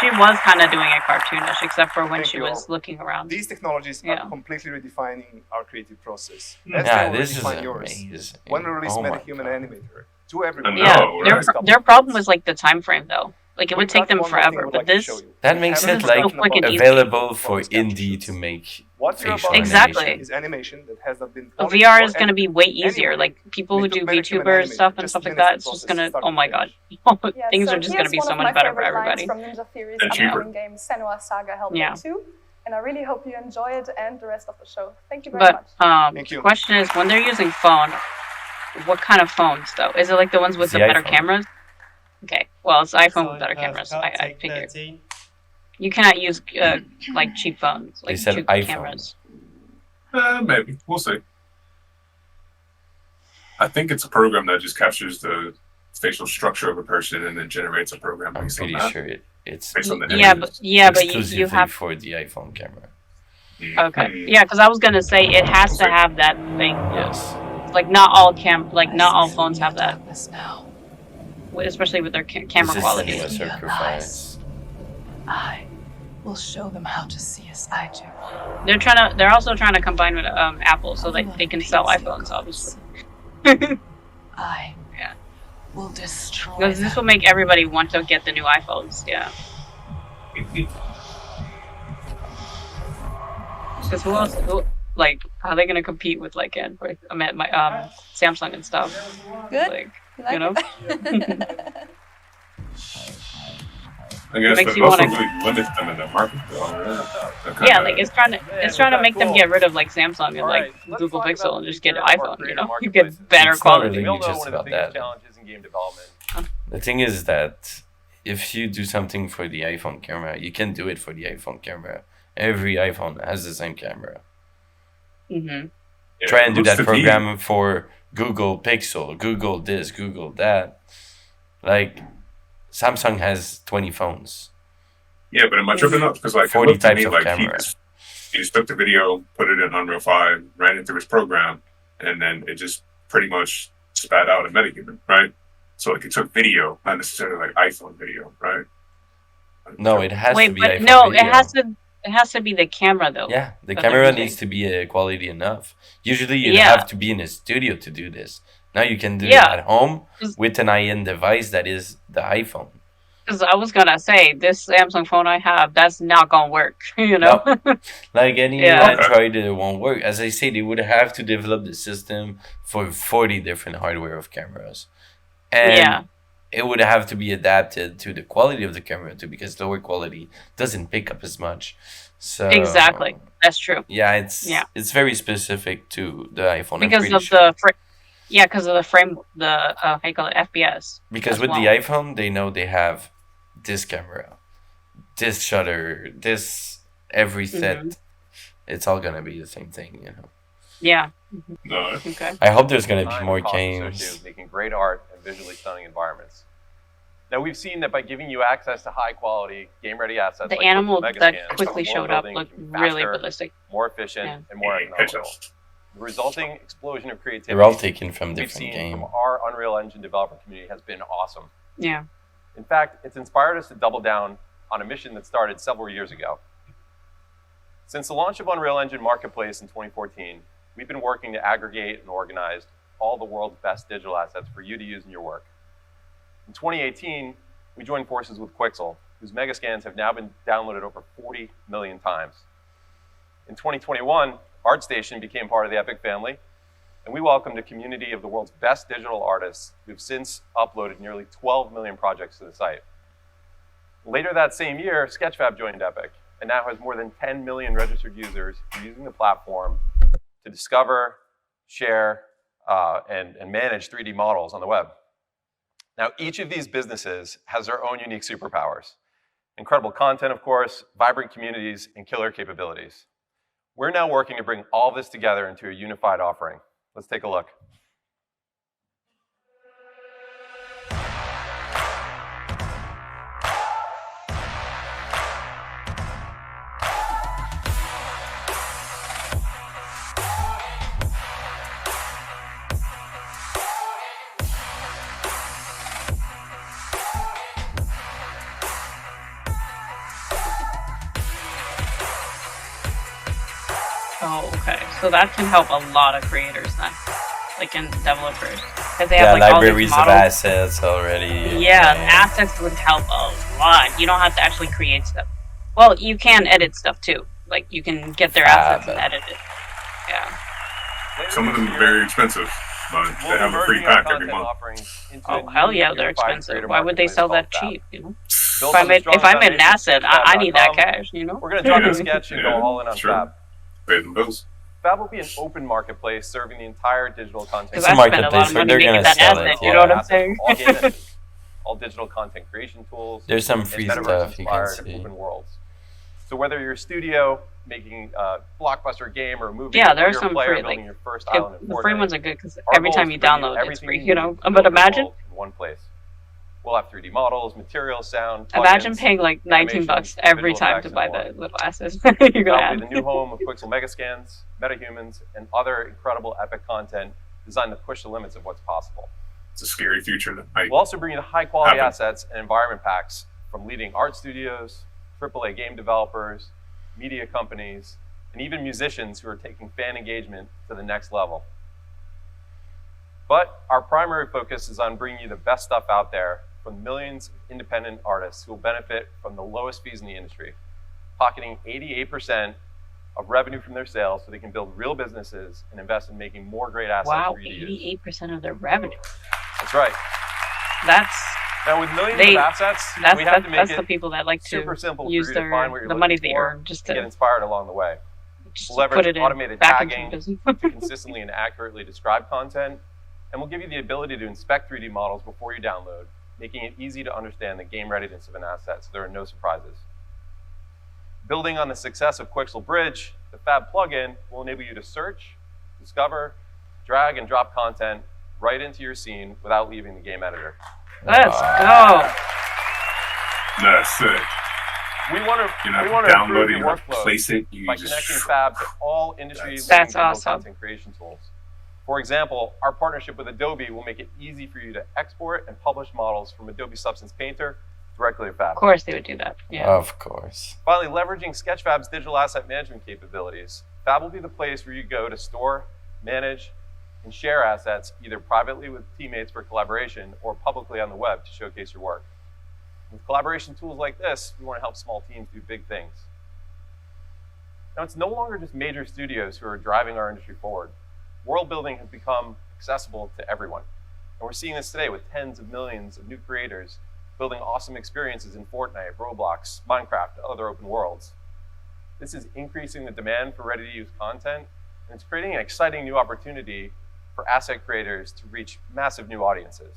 she was kind of doing it cartoonish, except for when Thank she you was all. looking around. These technologies Yeah. are completely redefining our creative process. Yeah, As they will this is redefine yours. amazing. When we release Oh my MetaHuman God. Animator to everyone. I know, Yeah, right? their Next couple their of problem months. was like the time frame though. Like it would We've take got them one more thing forever, we'd but like to this show you. That We makes haven't it spoken like so quick and about easy. available for performance capture indie tools. to make What you're facial about to see Exactly. is animation that has not been A polished VR or is going to be edited way in any easier. way. Like people who And it do took MetaHuman VTuber Animator stuff and just stuff like minutes that, to it's just process gonna. start Oh to my finish. god, Yeah, things so are just gonna here's be one so of much my better for favorite lines everybody. from Ninja Theory's And cheaper. upcoming game Senua's Saga Hellblade Yeah. 2. And I really hope you enjoy it and the rest of the show. Thank you very But much. Thank the you. question is, when they're using phone, what kind of phones though? Is it like the ones with The the better iPhone. cameras? Okay, well it's iPhone So with better cameras. cut, I take figured 13. you cannot use like cheap phones, They like said cheap iPhone. cameras. Maybe. We'll see. I think it's a program that just captures the facial structure of a person and then generates a program I'm based on pretty that. sure it's Based on the Yeah, images. but you exclusively have for the iPhone camera. okay. Yeah, because I was gonna say it has to have that thing. Yes. Like not all not all phones have that, Now, especially with their camera This is quality. a sacrifice. I will show them how to see as I do. They're also trying to combine with Apple so that they can sell iPhones, obviously. I Yeah. will destroy Because this will make everybody want to get the new iPhones. Yeah. Because who else? Like, how are they gonna compete with like Android? I mean, Samsung and stuff. Good. Like, You you know. I guess Makes that you also wanna- really limits them in the market. Yeah, like it's trying to make them get rid of like Samsung and like Google talk Pixel about and the just get future of our iPhone. You creator know, you marketplaces. get better It's not quality. really We all know just one of the about biggest that. challenges in game development. The thing is that if you do something for the iPhone camera, you can do it for the iPhone camera. Every iPhone has the same camera. Mm-hmm. Try and do looks that to me- program for Google Pixel, Google this, Google that. Like, Samsung has 20 phones. Yeah, but am I tripping up? Because like it 40 looked to types me of like cameras. he just took the video, put it in Unreal 5, ran it through his program, and then it just pretty much spat out a metahuman, right? So like it took video, not necessarily like iPhone video, right? No, it has to Wait, be but iPhone no, video. it has to be the camera though. Yeah, the that they're camera using. needs to be quality enough. Usually, you Yeah. have to be in a studio to do this. Now you can do Yeah. it at home Just- with an high-end device that is the iPhone. Because I was gonna say this Samsung phone I have, that's not gonna work. You know. Like any Yeah. Android, it won't work. As I say, they would have to develop the system for 40 different hardware of cameras, and Yeah. it would have to be adapted to the quality of the camera too, because lower quality doesn't pick up as much. So Exactly. That's true. Yeah, Yeah. it's very specific to the iPhone. I'm Because pretty of sure. because of the frame, the how you call it, FPS. Because as with well. the iPhone, they know they have this camera, this shutter, this every set. Mhm. It's all gonna be the same thing, you know. Yeah. No. Okay. I hope there's gonna be Time more and cost associated games. with making great art and visually stunning environments. Now we've seen that by giving you access to high quality, game ready assets, The like animal Mega that Scans, quickly world showed up building looked can be really faster, realistic. more efficient, Yeah. and more economical. The resulting explosion of creativity They're all taken from we've different seen games. from our Unreal Engine developer community has been awesome. Yeah. In fact, it's inspired us to double down on a mission that started several years ago. Since the launch of Unreal Engine Marketplace in 2014, we've been working to aggregate and organize all the world's best digital assets for you to use in your work. In 2018, we joined forces with Quixel, whose Megascans have now been downloaded over 40 million times. In 2021, ArtStation became part of the Epic family, and we welcomed a community of the world's best digital artists who've since uploaded nearly 12 million projects to the site. Later that same year, Sketchfab joined Epic and now has more than 10 million registered users using the platform to discover, share, and manage 3D models on the web. Now, each of these businesses has their own unique superpowers. Incredible content, of course, vibrant communities, and killer capabilities. We're now working to bring all this together into a unified offering. Let's take a look. Oh, okay. So that can help a lot of creators then, like in developers, because they Yeah, have like all libraries these of models. assets already. Yeah, and- assets would help a lot. You don't have to actually create stuff. Well, you can edit stuff too. Like you can get their assets and edit it. Yeah. Some of them are very expensive, but they have a free pack every month. Oh hell yeah, they're expensive. Why would they sell that cheap? You know. Built If on the strong if I made an foundation asset, of I need that Sketchfab.com, cash. You know. We're going to jump in Sketch and go all in on sure. Fab. Pay them bills. Fab will be an open marketplace serving the entire digital content. Because I spent a lot of money making that asset. You know what I'm saying? All game engines, all digital content creation tools. There's some and free metaverse stuff you can inspired see. open worlds. So whether you're a studio making a blockbuster game or a movie, Yeah, or there's you're some a player free. building Like your first if- island in the free Fortnite, ones are good because our every goal time is you to bring download, it's everything free. you You know. need to But build your imagine. world in one place. We'll have 3D models, materials, sound. Imagine plugins, paying like $19 animations, every visual time effects, to buy and more. the little assets you're gonna That'll have. be the new home of Quixel Megascans, MetaHumans, and other incredible epic content designed to push the limits of what's possible. It's a scary future that might We'll also bring you the high-quality happen. assets and environment packs from leading art studios, AAA game developers, media companies, and even musicians who are taking fan engagement to the next level. But our primary focus is on bringing you the best stuff out there from millions of independent artists who will benefit from the lowest fees in the industry, pocketing 88% of revenue from their sales so they can build real businesses and invest in making more great assets Wow, for you to use. 88% of their revenue. That's right. That's Now with millions of assets, we have to make that's it the people that like super to simple use for you to find what you're the money looking they for earn just and to get inspired along the way. just We'll to leverage put it automated back into tagging business. to consistently and accurately describe content, and we'll give you the ability to inspect 3D models before you download, making it easy to understand the game readiness of an asset so there are no surprises. Building on the success of Quixel Bridge, the Fab plugin will enable you to search, discover, drag and drop content right into your scene without leaving the game editor. Let's go. That's it. We want to You're not improve your downloading, you don't workflow place it, you by just- connecting Fab to all industry-leading That's digital awesome. content creation tools. For example, our partnership with Adobe will make it easy for you to export and publish models from Adobe Substance Painter directly to Fab. Of course they would do that. Yeah. Of course. Finally, leveraging Sketchfab's digital asset management capabilities, Fab will be the place where you go to store, manage, and share assets either privately with teammates for collaboration or publicly on the web to showcase your work. With collaboration tools like this, we want to help small teams do big things. Now, it's no longer just major studios who are driving our industry forward. World building has become accessible to everyone. And we're seeing this today with tens of millions of new creators building awesome experiences in Fortnite, Roblox, Minecraft, and other open worlds. This is increasing the demand for ready-to-use content, and it's creating an exciting new opportunity for asset creators to reach massive new audiences.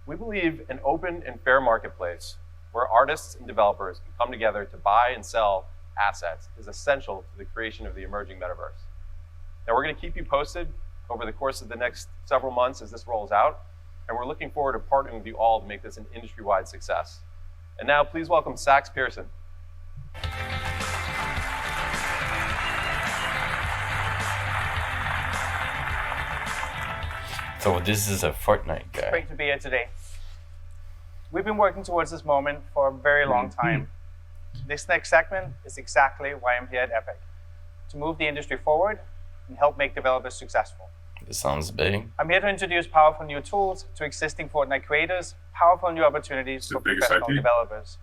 We believe an open and fair marketplace where artists and developers can come together to buy and sell assets is essential to the creation of the emerging metaverse. Now, we're going to keep you posted over the course of the next several months as this rolls out, and we're looking forward to partnering with you all to make this an industry-wide success. And now, please welcome Sax Pearson. So this is a Fortnite guy. Great to be here today. We've been working towards this moment for a very long time. This next segment is exactly why I'm here at Epic, to move the industry forward and help make developers successful. This sounds big. I'm here to introduce powerful new tools to existing Fortnite creators, powerful new opportunities for professional developers.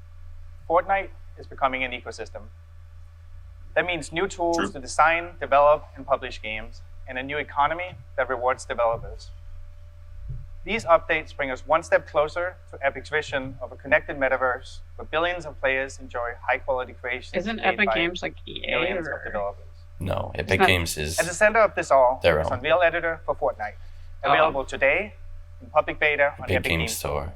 Fortnite is becoming an ecosystem. That means new tools to design, develop, and publish games, and a new economy that rewards developers. These updates bring us one step closer to Epic's vision of a connected metaverse where billions of players enjoy high-quality creations. Isn't made Epic by Games like EA millions or? of developers. No, Epic Games is At the center of this all their is own. Unreal Editor for Fortnite, available today in public beta on Epic Epic Games Games Store.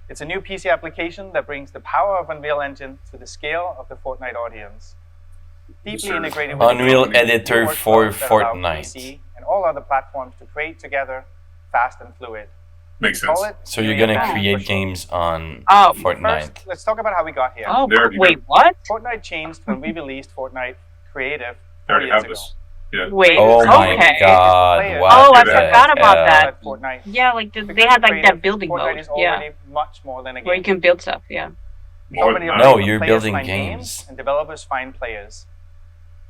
It's a new PC application that brings the power of Unreal Engine to the scale of the Fortnite audience. Deeply integrated with Unreal the Editor workflows for that allow Fortnite. PC and all other platforms to create together fast and fluid. Makes Call sense. it So you're Unreal gonna Engine create for sure. games on Oh, Fortnite. First, let's talk about how we got here. Oh, wait, what? Fortnite changed when we released Fortnite Creative They 4 already years have ago. this. Yeah. Wait, Oh my okay. god, what Oh, I the forgot about hell? that. Fortnite. Yeah, like they Because had like creative, that building Fortnite mode. is Yeah, already much more than a game. where you can build stuff. Yeah, More Somebody than else No, can you're players building find games. and developers find players.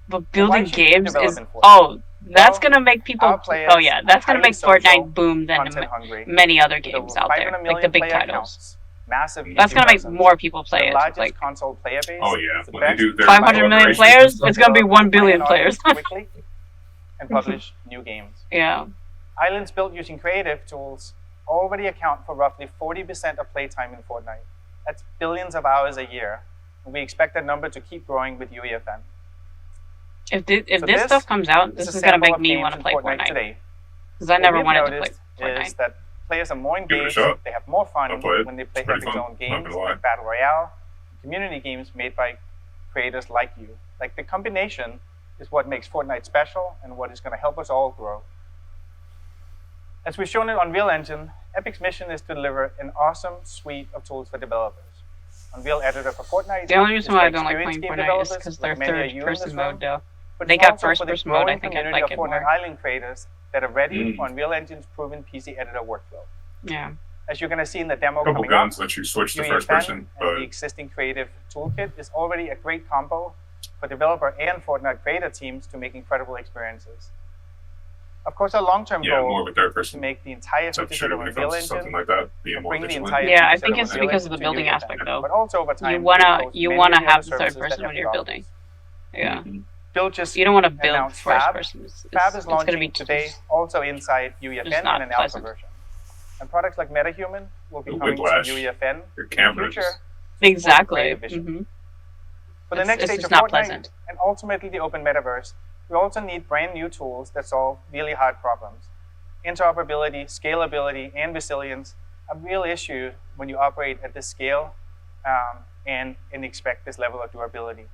but building should you games develop is in Fortnite? oh, that's Well, gonna make people. our players Oh yeah, that's are gonna make highly social, Fortnite boom than content hungry, many other with games over out there, 500 like million the big player titles. counts, massive That's PC gonna make presence, more people play the it. largest Like console player base. Oh yeah, the when they best do their 500 million collaborations players. and stuff. It's gonna be 1 billion Find an players. audience quickly and publish new games. Yeah. Islands built using creative tools already account for roughly 40% of playtime in Fortnite. That's billions of hours a year, and we expect that number to keep growing with UEFN. If this, So this stuff comes out, is this a is gonna sample make of me games want to in play Fortnite. today. Because I What never we've wanted to play noticed Fortnite. is that players are more Give it a engaged, shot. they have more fun I'll play it. when they play It's pretty Epic's fun, own not games, gonna lie. like Battle Royale, community games made by creators like you. Like the combination is what makes Fortnite special and what is going to help us all grow. As we've shown in Unreal Engine, Epic's mission is to deliver an awesome suite of tools for developers. Unreal Editor for Fortnite. The only reason is why for I don't like experienced playing game Fortnite is developers, because their like many of you in third-person this mode, room, though. but They it's got also for the first-person mode. I growing think I'd community like of it Fortnite more. Island creators that are ready for Unreal Engine's proven PC editor workflow. Yeah. As you're going to see in the demo Couple coming guns up, let you switch to UEFN first person, and but the existing creative toolkit is already a great combo for developer and Fortnite creator teams to make incredible experiences. Of course, our long-term yeah, more goal of a third is to person. make the entire Except feature shooter of when it Unreal comes to Engine something like that, being more bring the vigilant. entire Yeah, I feature think of it's Unreal because of the Engine to building UEFN. aspect, though. But also over time, You we wanna post many of the have the other third services person that when Epic you're offers. building. Yeah. Bill just You don't want to build announced first Fab. person. Fab is It's gonna launching be today also inside UEFN not and an alpha pleasant. version. And products like MetaHuman will be The coming to whiplash. UEFN Your in the cameras. future. Exactly. Creative vision. Mhm. For the It's- next it's stage just of not Fortnite pleasant. and ultimately the open metaverse, we also need brand new tools that solve really hard problems. Interoperability, scalability, and resilience are real issues when you operate at this scale and expect this level of durability.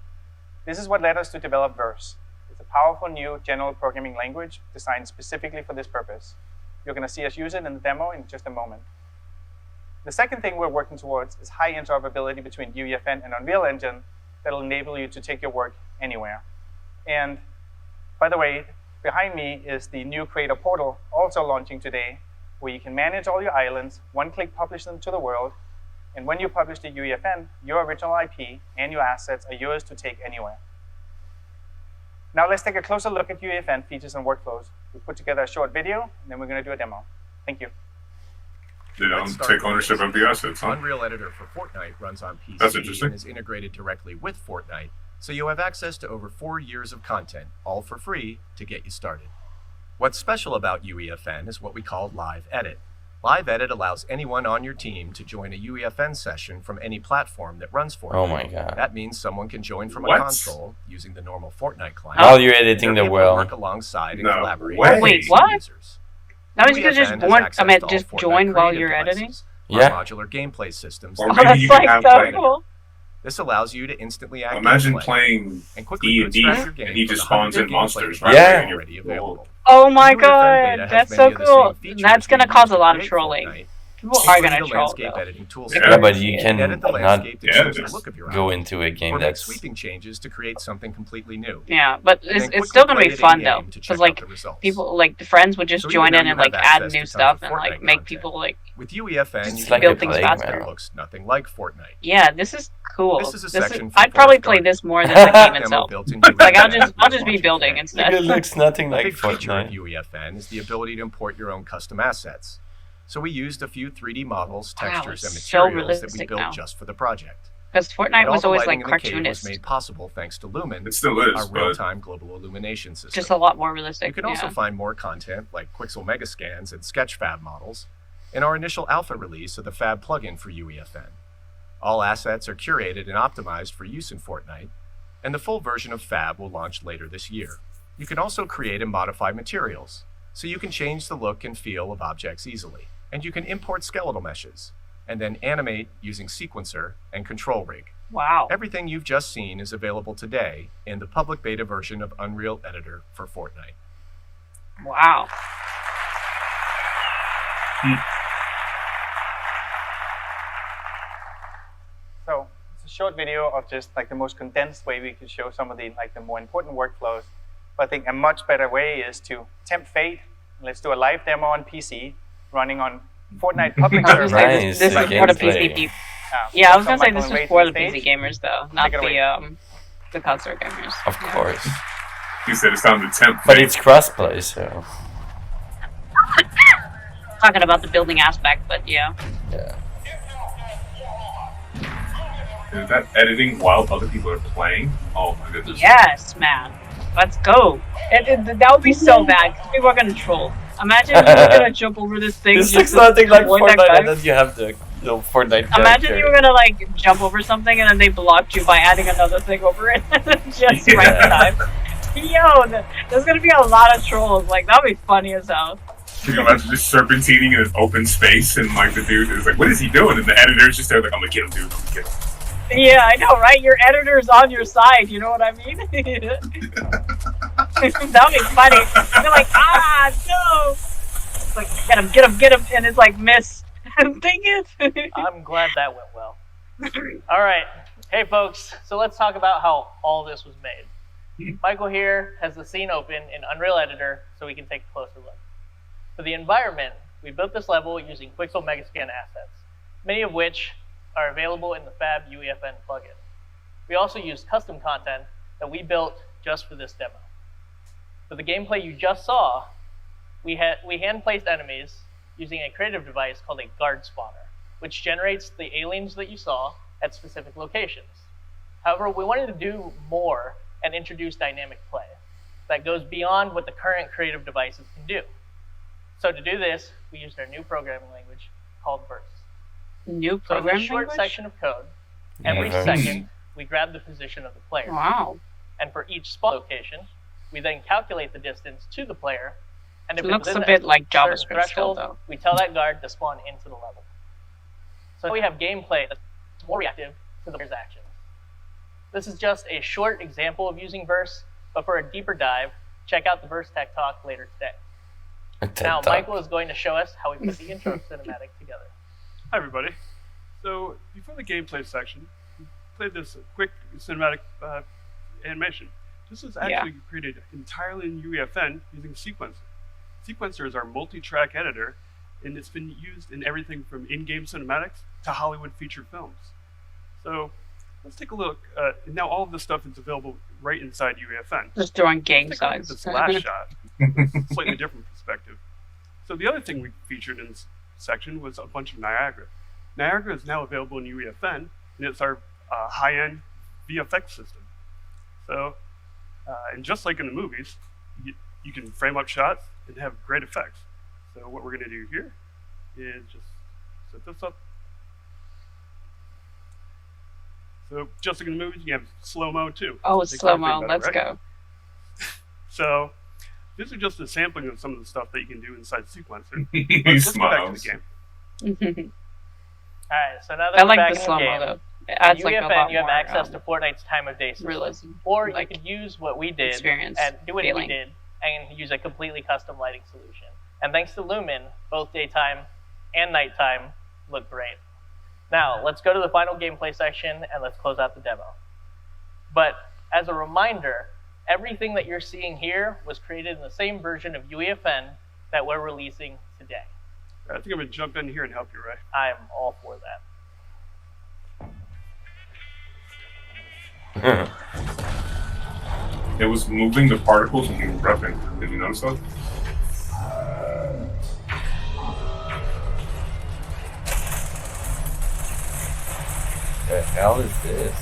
This is what led us to develop Verse. It's a powerful new general programming language designed specifically for this purpose. You're going to see us use it in the demo in just a moment. The second thing we're working towards is high interoperability between UEFN and Unreal Engine that will enable you to take your work anywhere. And by the way, behind me is the new Creator Portal, also launching today, where you can manage all your islands, one-click publish them to the world, and when you publish to UEFN, your original IP and your assets are yours to take anywhere. Now let's take a closer look at UEFN features and workflows. We put together a short video, and then we're going to do a demo. Thank you. They don't take ownership of the assets, huh? Unreal Editor for Fortnite runs on PC That's interesting. and is integrated directly with Fortnite, so you have access to over 4 years of content, all for free, to get you started. What's special about UEFN is what we call Live Edit. Live Edit allows anyone on your team to join a UEFN session from any platform that runs Fortnite. Oh my God. That means someone can join from What? a console using the normal Fortnite client. While you're editing They're the able to world. work alongside and No collaborate way. with Wait, PC what? users. That means you can just UEFN has join. I access mean, to all just Fortnite join while creative you're editing. devices, Yeah. modular gameplay systems. Or that maybe let you play can have so like- cool. This allows you to instantly add Imagine gameplay playing and quickly D&D bootstrap your game and he from just the spawns in 100 monsters. gameplay Right? Yeah. And you're already available. Oh my UEFN beta god, has that's many so of the cool. same features That's gonna we cause use a to lot of create trolling. Fortnite, People are including gonna the troll landscape though. editing tools. Yeah, but you can edit the not landscape to change the just look of your go island, into a game or make that's sweeping changes to create something completely new. Yeah, but And then it's quickly still gonna play be it fun in-game though, to check because out like the results. people, like the friends would just So join even in though and you like have add access new to tons stuff of and like Fortnite make content, people like with UEFN, just you like can a build things playground. faster. that looks nothing like Fortnite. Yeah, this is cool. This is a section for I'd probably Forest play Garden. this more than the game Demo itself. built in Like I'll UEFN just we're be launching building today. instead. It looks nothing A like big feature of Fortnite. UEFN is the ability to import your own custom assets. So we used a few 3D models, Wow, textures, and it's so materials that we realistic built now. just for the project. Because And Fortnite all was the always lighting like in the cave was cartoonist, made possible thanks to Lumen, It still is, our but- real-time global illumination system. just a lot more realistic. You can also yeah. find more content like Quixel Megascans and Sketchfab models in our initial alpha release of the Fab plugin for UEFN. All assets are curated and optimized for use in Fortnite, and the full version of Fab will launch later this year. You can also create and modify materials, so you can change the look and feel of objects easily. And you can import skeletal meshes, and then animate using Sequencer and Control Rig. Wow. Everything you've just seen is available today in the public beta version of Unreal Editor for Fortnite. Wow. So it's a short video of just like the most condensed way we could show some of the like the more important workflows. But I think a much better way is to tempt fate. Let's do a live demo on PC running on Fortnite public I was server. gonna say, this is for the gameplay. PC people. Yeah, I was gonna say Michael this and was Ray for to the the PC stage. gamers though, not Take it away. the console gamers. Of course. You said it's time to tempt But fate. it's crossplay, so. Talking about the building aspect, but yeah. Yeah. Is that editing while other people are playing? Oh my goodness. Yes, man. Let's go. That would be so bad because people are gonna troll. Imagine you were gonna jump over this thing. This just looks nothing to like avoid that Fortnite, guy. and then you have the Fortnite character. Imagine you were gonna like jump over something and then they blocked you by adding another thing over it just right in time. Yo, there's gonna be a lot of trolls. Like that'd be funny as hell. Can you imagine just serpentining in an open space and like the dude is like, what is he doing? And the editor's just there like, I'm gonna get him, dude. I'm gonna get him. Yeah, I know, right? Your editor's on your side. You know what I mean? That'd be funny. You're like, no. It's like, get him, and it's like, miss. Dang it. I'm glad that went well. All right. Hey, folks. So let's talk about how all this was made. Michael here has the scene open in Unreal Editor so we can take a closer look. For the environment, we built this level using Quixel Megascan assets, many of which are available in the Fab UEFN plugin. We also used custom content that we built just for this demo. For the gameplay you just saw, we hand-placed enemies using a creative device called a guard spawner, which generates the aliens that you saw at specific locations. However, we wanted to do more and introduce dynamic play that goes beyond what the current creative devices can do. So to do this, we used our new programming language called Verse. New So in programming this short language? section of code, every Verse. second we grab the position of the player. Wow. And for each spawn location, we then calculate the distance to the player. And if It it's looks within a bit like certain JavaScript still, threshold, though. we tell that guard to spawn into the level. So we have gameplay that's more reactive to the player's actions. This is just a short example of using Verse, but for a deeper dive, check out the Verse Tech Talk later today. Now, Michael is going to show us how we put the intro cinematic together. Hi, everybody. So before the gameplay section, we played this quick cinematic animation. This was actually created entirely in UEFN using Sequencer. Sequencer is our multi-track editor, and it's been used in everything from in-game cinematics to Hollywood feature films. So let's take a look. Now all of this stuff is available right inside UEFN. Just throwing gang Let's take a look at signs. this last shot, with a slightly different perspective. So the other thing we featured in this section was a bunch of Niagara. Niagara is now available in UEFN, and it's our high-end VFX system. So, and just like in the movies, you can frame up shots and have great effects. So what we're going to do here is just set this up. So just like in the movies, you have slow-mo too. Oh, They slow-mo. can't think about it, Let's go. So these are just a sampling of some of the stuff that you can do inside Sequencer. He Let's go back to the smiles. game. All right, so now that I we're like back the in slow-mo, the game, though. It adds, in like, a UEFN, lot you have more, access to Fortnite's time of day system. realism, Or like, you could use what we did experience and do what feeling. we did and use a completely custom lighting solution. And thanks to Lumen, both daytime and nighttime look great. Now, let's go to the final gameplay section and let's close out the demo. But as a reminder, everything that you're seeing here was created in the same version of UEFN that we're releasing today. I think I'm going to jump in here and help you, Ray. I'm all for that. It was moving the particles when you were repping. Did you notice that? The hell is this?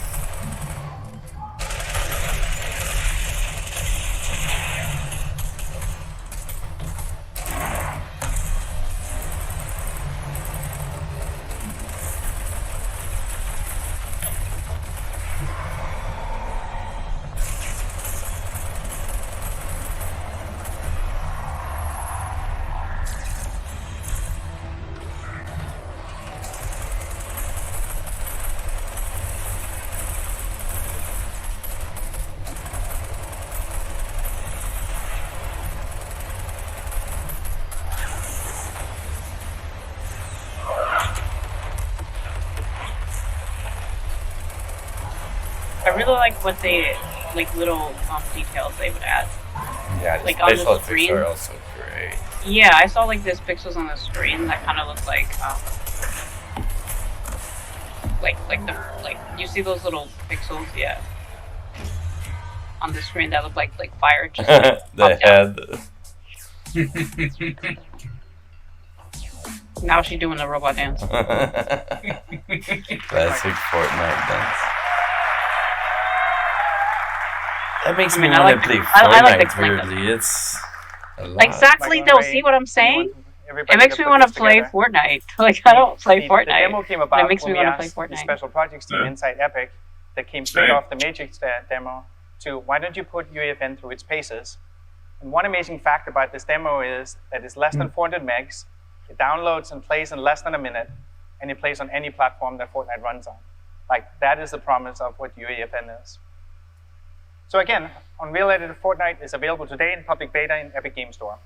I really like what they, like, little details they would add. Yeah, the Like, on the special effects screen. are also great. Yeah, I saw, like, this pixels on the screen that kind of look like you see those little pixels, yeah, on the screen that look like fire just The head. Now she's doing the robot dance. Classic Fortnite dance. That makes me I want like to play the- I like the Fortnite, clickup. weirdly. It's a lot. Exactly, though. See what I'm saying? It makes me want to play Fortnite. Like, I don't play The Fortnite. demo came but about it makes when me we want to play asked the Fortnite. special projects team inside Epic that came straight off the Matrix demo to why don't you put UEFN through its paces? And one amazing fact about this demo is that it's less than 400 megs, it downloads and plays in less than a minute, and it plays on any platform that Fortnite runs on. Like, that is the promise of what UEFN is. So again, Unreal Edited Fortnite is available today in public beta in Epic Game Store.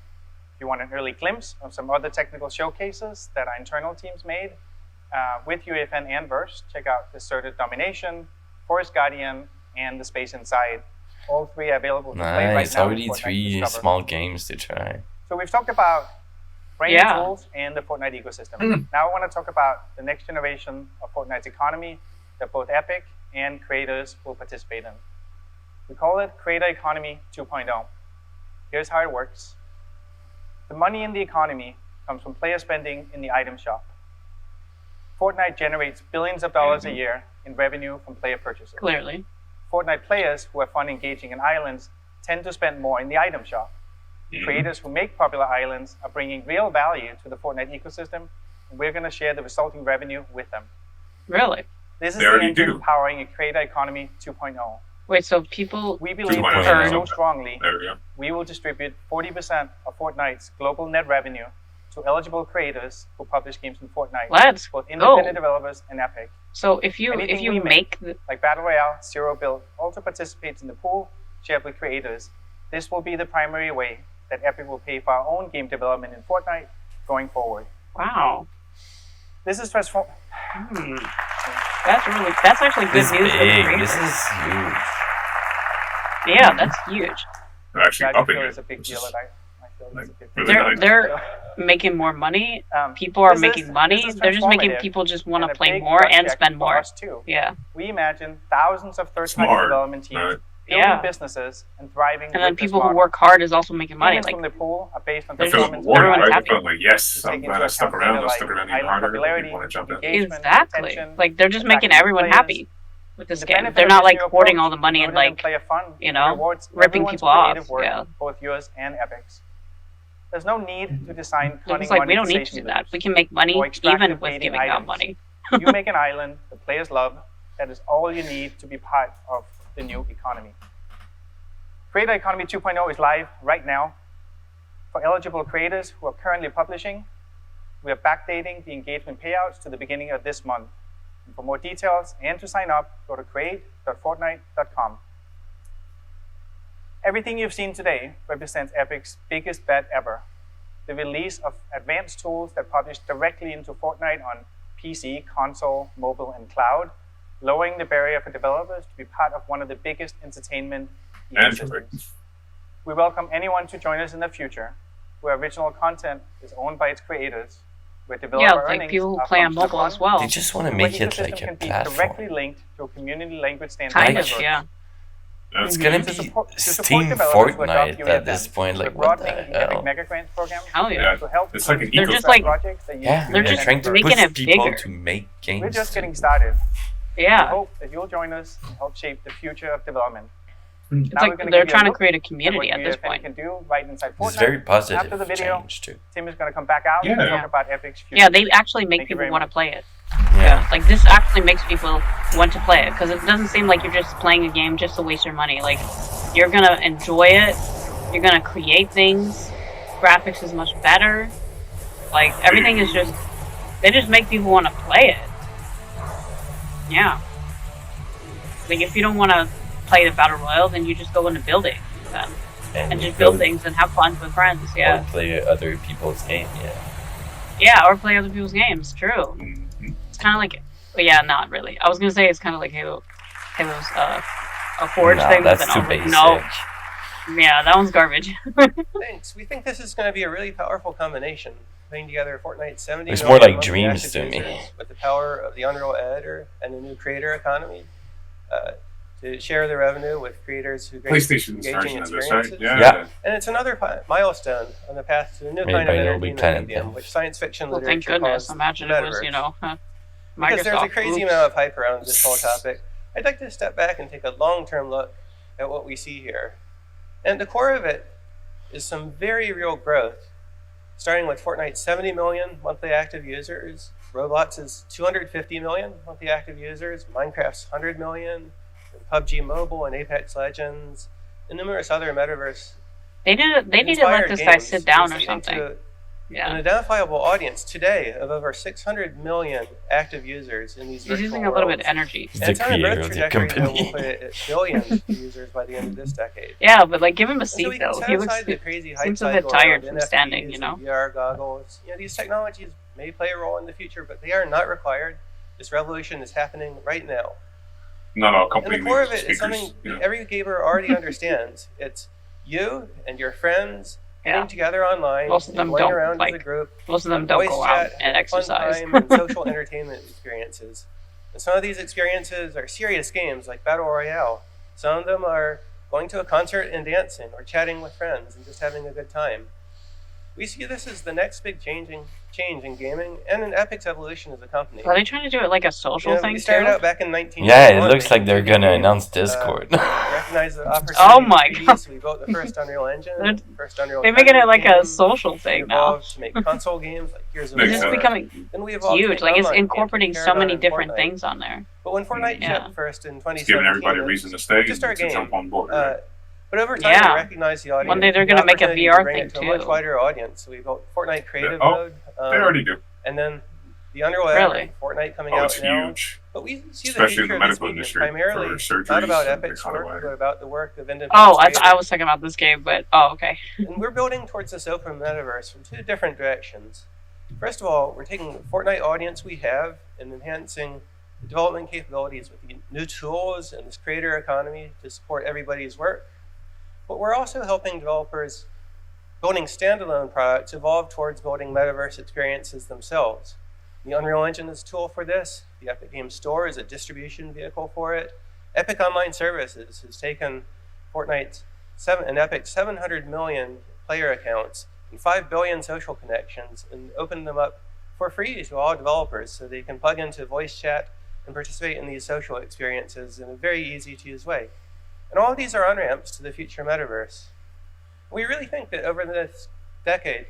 If you want an early glimpse of some other technical showcases that our internal teams made with UEFN and Verse, check out Deserted Domination, Forest Guardian, and The Space Inside. All three are available to play right Nice, now in already Fortnite 3 Discover. small games to try. So we've talked about brain Yeah. tools and the Fortnite ecosystem. Now I want to talk about the next generation of Fortnite's economy that both Epic and creators will participate in. We call it Creator Economy 2.0. Here's how it works. The money in the economy comes from player spending in the item shop. Fortnite generates billions of dollars a year in revenue from player purchases. Clearly. Fortnite players who have fun engaging in islands tend to spend more in the item shop. Creators who make popular islands are bringing real value to the Fortnite ecosystem, and we're going to share the resulting revenue with them. Really? This is They the already engine do. powering a creator economy 2.0. Wait, so people We believe Earn. that so strongly, There we go. we will distribute 40% of Fortnite's global net revenue to eligible creators who publish games in Fortnite, Let's both independent go. developers and Epic. So if you Anything we make like Battle Royale, Zero Build, also participates in the pool shared with creators. This will be the primary way that Epic will pay for our own game development in Fortnite going forward. wow, This is transform. that's actually good This news for the big. creators. This is huge. Yeah, that's huge. They're actually I upping feel it. it's a big deal. is I feel it's a big really deal. nice. They're making more money. People are this making is- money. this is They're just making transformative people just want and to a play big more and project spend for more. us too. Yeah. We imagine thousands of third-party Smart, development teams right. building Yeah. businesses and thriving. And then with this people who model. work hard is also making money. Payments Like from the pool are based on they're I feel just- performance. rewarded, everyone's right? I happy. felt like, yes, Take I'm into glad I account stuck around. data I'll stick like around even island harder. Other popularity, people want to jump in. engagement, Exactly. retention, Like they're just making attracting everyone players. happy with this The game. benefit They're of not this like new hoarding approach all the money and rooted in like player fun, you know, rewards ripping everyone's people off. creative work, Yeah. both yours and Epic's. There's no need to design cunning It's like we don't need to monetization do that. loops We can make money or extractive even with baiting giving out items. money. You make an island the players love. That is all you need to be part of the new economy. Creator Economy 2.0 is live right now. For eligible creators who are currently publishing, we are backdating the engagement payouts to the beginning of this month. And for more details and to sign up, go to create.fortnite.com. Everything you've seen today represents Epic's biggest bet ever. The release of advanced tools that publish directly into Fortnite on PC, console, mobile, and cloud, lowering the barrier for developers to be part of one of the biggest entertainment Android. ecosystems. We welcome anyone to join us in the future, where original content is owned by its creators, where developer Yeah, like earnings people who are play on from mobile as fun, well. They just want to where make it ecosystem like a can be platform. directly linked to a community language standard. Kind Like- of, yeah. It's gonna To be support Steam developers who adopt Fortnite at UEFN, this point. we're Like what the broadening the Epic hell? Mega Grants program Hell yeah. to help It's like an They're just ecosystem. like projects that use Yeah, They're they're just trying to making push it people bigger. to make games. We're just too. getting started. We Yeah. hope that you'll join us and help shape the future of development. It's Now we're like gonna they're give you trying to look create a at what community at this UEFN point. can do right inside It's Fortnite. very positive After the video, change too. Tim is going to come back out and Yeah. talk about Epic's future. Yeah, they actually make Thank you people very want to much. play it. Yeah. Like this actually makes people want to play it because it doesn't seem like you're just playing a game just to waste your money. Like you're gonna enjoy it. You're gonna create things. Graphics is much better. Like everything is just they just make people want to play it. Yeah. Like if you don't want to play the battle royale, then you just go into building then and just build things and have fun with friends. Yeah. Or play other people's game. Yeah. Yeah, or play other people's games. True. Mhm. It's kind of like, but yeah, not really. I was gonna say it's kind of like Halo's a Forge Nah, thing. that's but then too I was like, basic. no. Yeah, that one's garbage. Thanks. We think this is going to be a really powerful combination, putting together Fortnite's 70 It's million more like monthly dreams active to me. users with the power of the Unreal Editor and the new creator economy to share the revenue with creators who create PlayStation's engaging version of this, right? experiences. Yeah. And it's another milestone on the path to a new Made kind of by Little energy Big in the Planet, medium, yeah. which science fiction Well, thank literature goodness. calls Imagine the it was, metaverse. you know, Because there's a Microsoft. crazy Oops. amount of hype around this whole topic, I'd like to step back and take a long-term look at what we see here. And the core of it is some very real growth, starting with Fortnite's 70 million monthly active users, Roblox's 250 million monthly active users, Minecraft's 100 million, and PUBG Mobile and Apex Legends, and numerous other metaverse They need to let inspired this guy games, sit down or leading something. to Yeah. an identifiable audience today of over 600 million active users in these He's virtual using a little bit worlds. of energy. He's And the it's on a growth creator of the trajectory that will company. put it at billions of users by the end of this decade. Yeah, but like give him a And so seat we can though. set He looks aside the crazy hype seems a bit cycle tired around from standing, NFTs you know. and VR goggles. You know, these technologies may play a role in the future, but they are not required. This revolution is happening right now. Not all And the companies core of make it is speakers. something You know. every gamer already understands. It's you and your friends getting Yeah. together online, Most of them going don't, around as a like, group. most of them on don't voice go out chat, and having fun exercise. time and social entertainment experiences. And some of these experiences are serious games like Battle Royale. Some of them are going to a concert and dancing or chatting with friends and just having a good time. We see this as the next big change in gaming and in Epic's evolution as a company. Are they trying to do it like a social thing We started too? out back in 1991. Yeah, it looks like they're gonna announce Discord. Recognize the opportunity. Oh my God! So we built the first Unreal Engine, first Unreal. They're making it like a game. social We thing now. evolved to make console games like Gears of It's just War. becoming Then we evolved to huge. make Like it's online games incorporating like so many Paragon and different Fortnite. things on there. But when Fortnite Yeah. shipped first in 2017, It's giving everybody a it was reason to stay just and our to game. jump on board. Right? But over time, Yeah. we recognized the audience. One day they're the gonna make a opportunity to VR bring thing it to a much too. wider audience. So we built Fortnite Creative Oh, Mode. they already do. And then the Unreal Really? Engine, Fortnite coming Oh, out it's now. huge. But we see Especially the in future the of this medical medium industry, primarily for surgeries not about and Epic's that kind of work, way. but about the work of independent Oh, I creators. was talking about this game, but oh, okay. And we're building towards this open metaverse from two different directions. First of all, we're taking the Fortnite audience we have and enhancing the development capabilities with the new tools and this creator economy to support everybody's work. But we're also helping developers building standalone products evolve towards building metaverse experiences themselves. The Unreal Engine is a tool for this. The Epic Games Store is a distribution vehicle for it. Epic Online Services has taken Fortnite's and Epic's 700 million player accounts and 5 billion social connections and opened them up for free to all developers so they can plug into voice chat and participate in these social experiences in a very easy to use way. And all of these are on-ramps to the future metaverse. We really think that over this decade,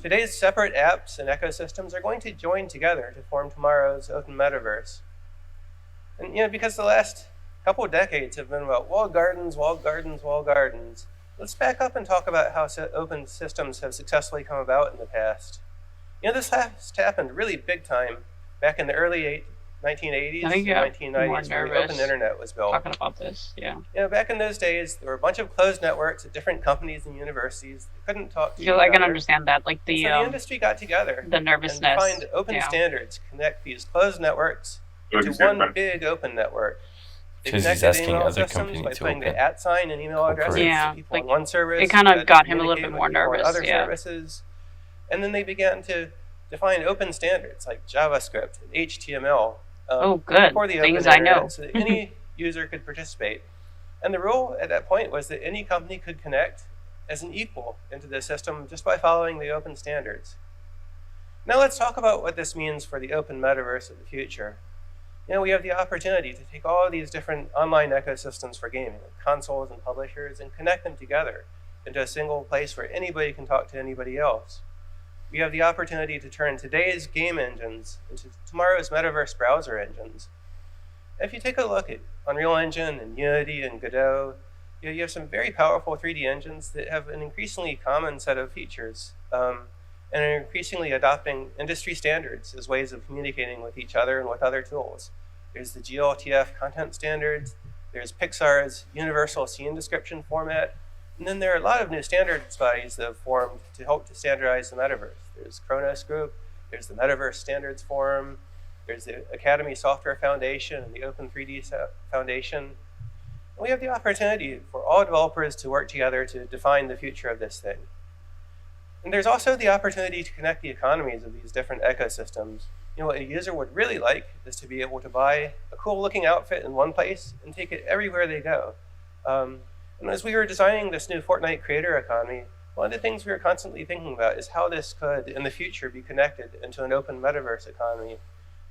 today's separate apps and ecosystems are going to join together to form tomorrow's open metaverse. And because the last couple of decades have been about walled gardens, walled gardens, walled gardens, let's back up and talk about how open systems have successfully come about in the past. This last happened really big time back in the early 1980s I think and you got more 1990s when the nervous open internet was built. talking about this. Yeah. Back in those days, there were a bunch of closed networks at different companies and universities that couldn't talk to each Because I can other. understand that, like And the so the industry got together the and nervousness. defined open Yeah. standards to connect these closed networks What into is it, one man? big open network. They Because he's connected asking email other systems companies by to putting open. the @ and email addresses Cooperate. Yeah, to people like, on one service. it kinda that got him a little communicate bit with more people on nervous, Other yeah. services. And then they began to define open standards like JavaScript and HTML. Oh, good. For the Things open I internet know. so that any user could participate. And the rule at that point was that any company could connect as an equal into the system just by following the open standards. Now let's talk about what this means for the open metaverse of the future. We have the opportunity to take all of these different online ecosystems for gaming, like consoles and publishers, and connect them together into a single place where anybody can talk to anybody else. We have the opportunity to turn today's game engines into tomorrow's metaverse browser engines. If you take a look at Unreal Engine and Unity and Godot, you have some very powerful 3D engines that have an increasingly common set of features and are increasingly adopting industry standards as ways of communicating with each other and with other tools. There's the GLTF content standards, there's Pixar's universal scene description format, and then there are a lot of new standards bodies that have formed to help to standardize the metaverse. There's Kronos Group, there's the Metaverse Standards Forum, there's the Academy Software Foundation and the Open 3D Foundation. And we have the opportunity for all developers to work together to define the future of this thing. And there's also the opportunity to connect the economies of these different ecosystems. What a user would really like is to be able to buy a cool looking outfit in one place and take it everywhere they go. And as we were designing this new Fortnite creator economy, one of the things we were constantly thinking about is how this could, in the future, be connected into an open metaverse economy.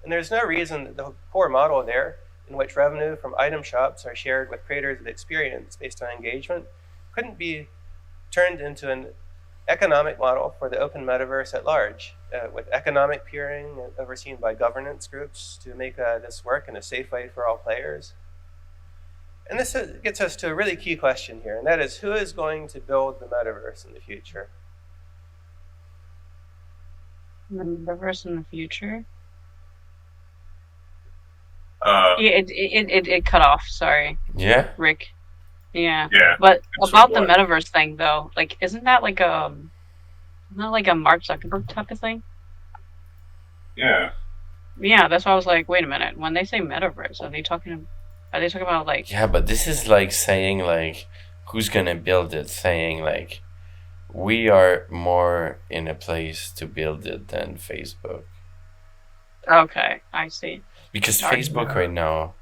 And there's no reason that the core model there, in which revenue from item shops are shared with creators of experience based on engagement, couldn't be turned into an economic model for the open metaverse at large, with economic peering overseen by governance groups to make this work in a safe way for all players. And this gets us to a really key question here, and that is, who is going to build the metaverse in the future? The metaverse in the future? It cut off. Sorry. Yeah. Rick. Yeah. Yeah. But So about the what? metaverse thing, though, like, isn't that like a Mark Zuckerberg type of thing? Yeah. Yeah, that's why I was like, wait a minute. When they say metaverse, are they talking about like? Yeah, but this is like saying like, who's gonna build it? Saying like, we are more in a place to build it than Facebook. Okay, I see. Because Sorry. Facebook right now,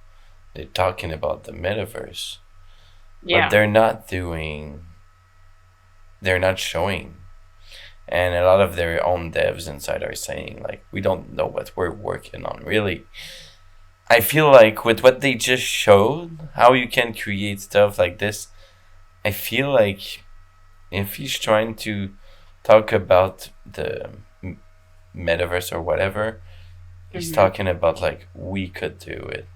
they're talking about the metaverse. Yeah. But they're not showing and a lot of their own devs inside are saying like we don't know what we're working on really. I feel like with what they just showed, how you can create stuff like this, I feel like if he's trying to talk about the metaverse or whatever, he's talking about like we could do it.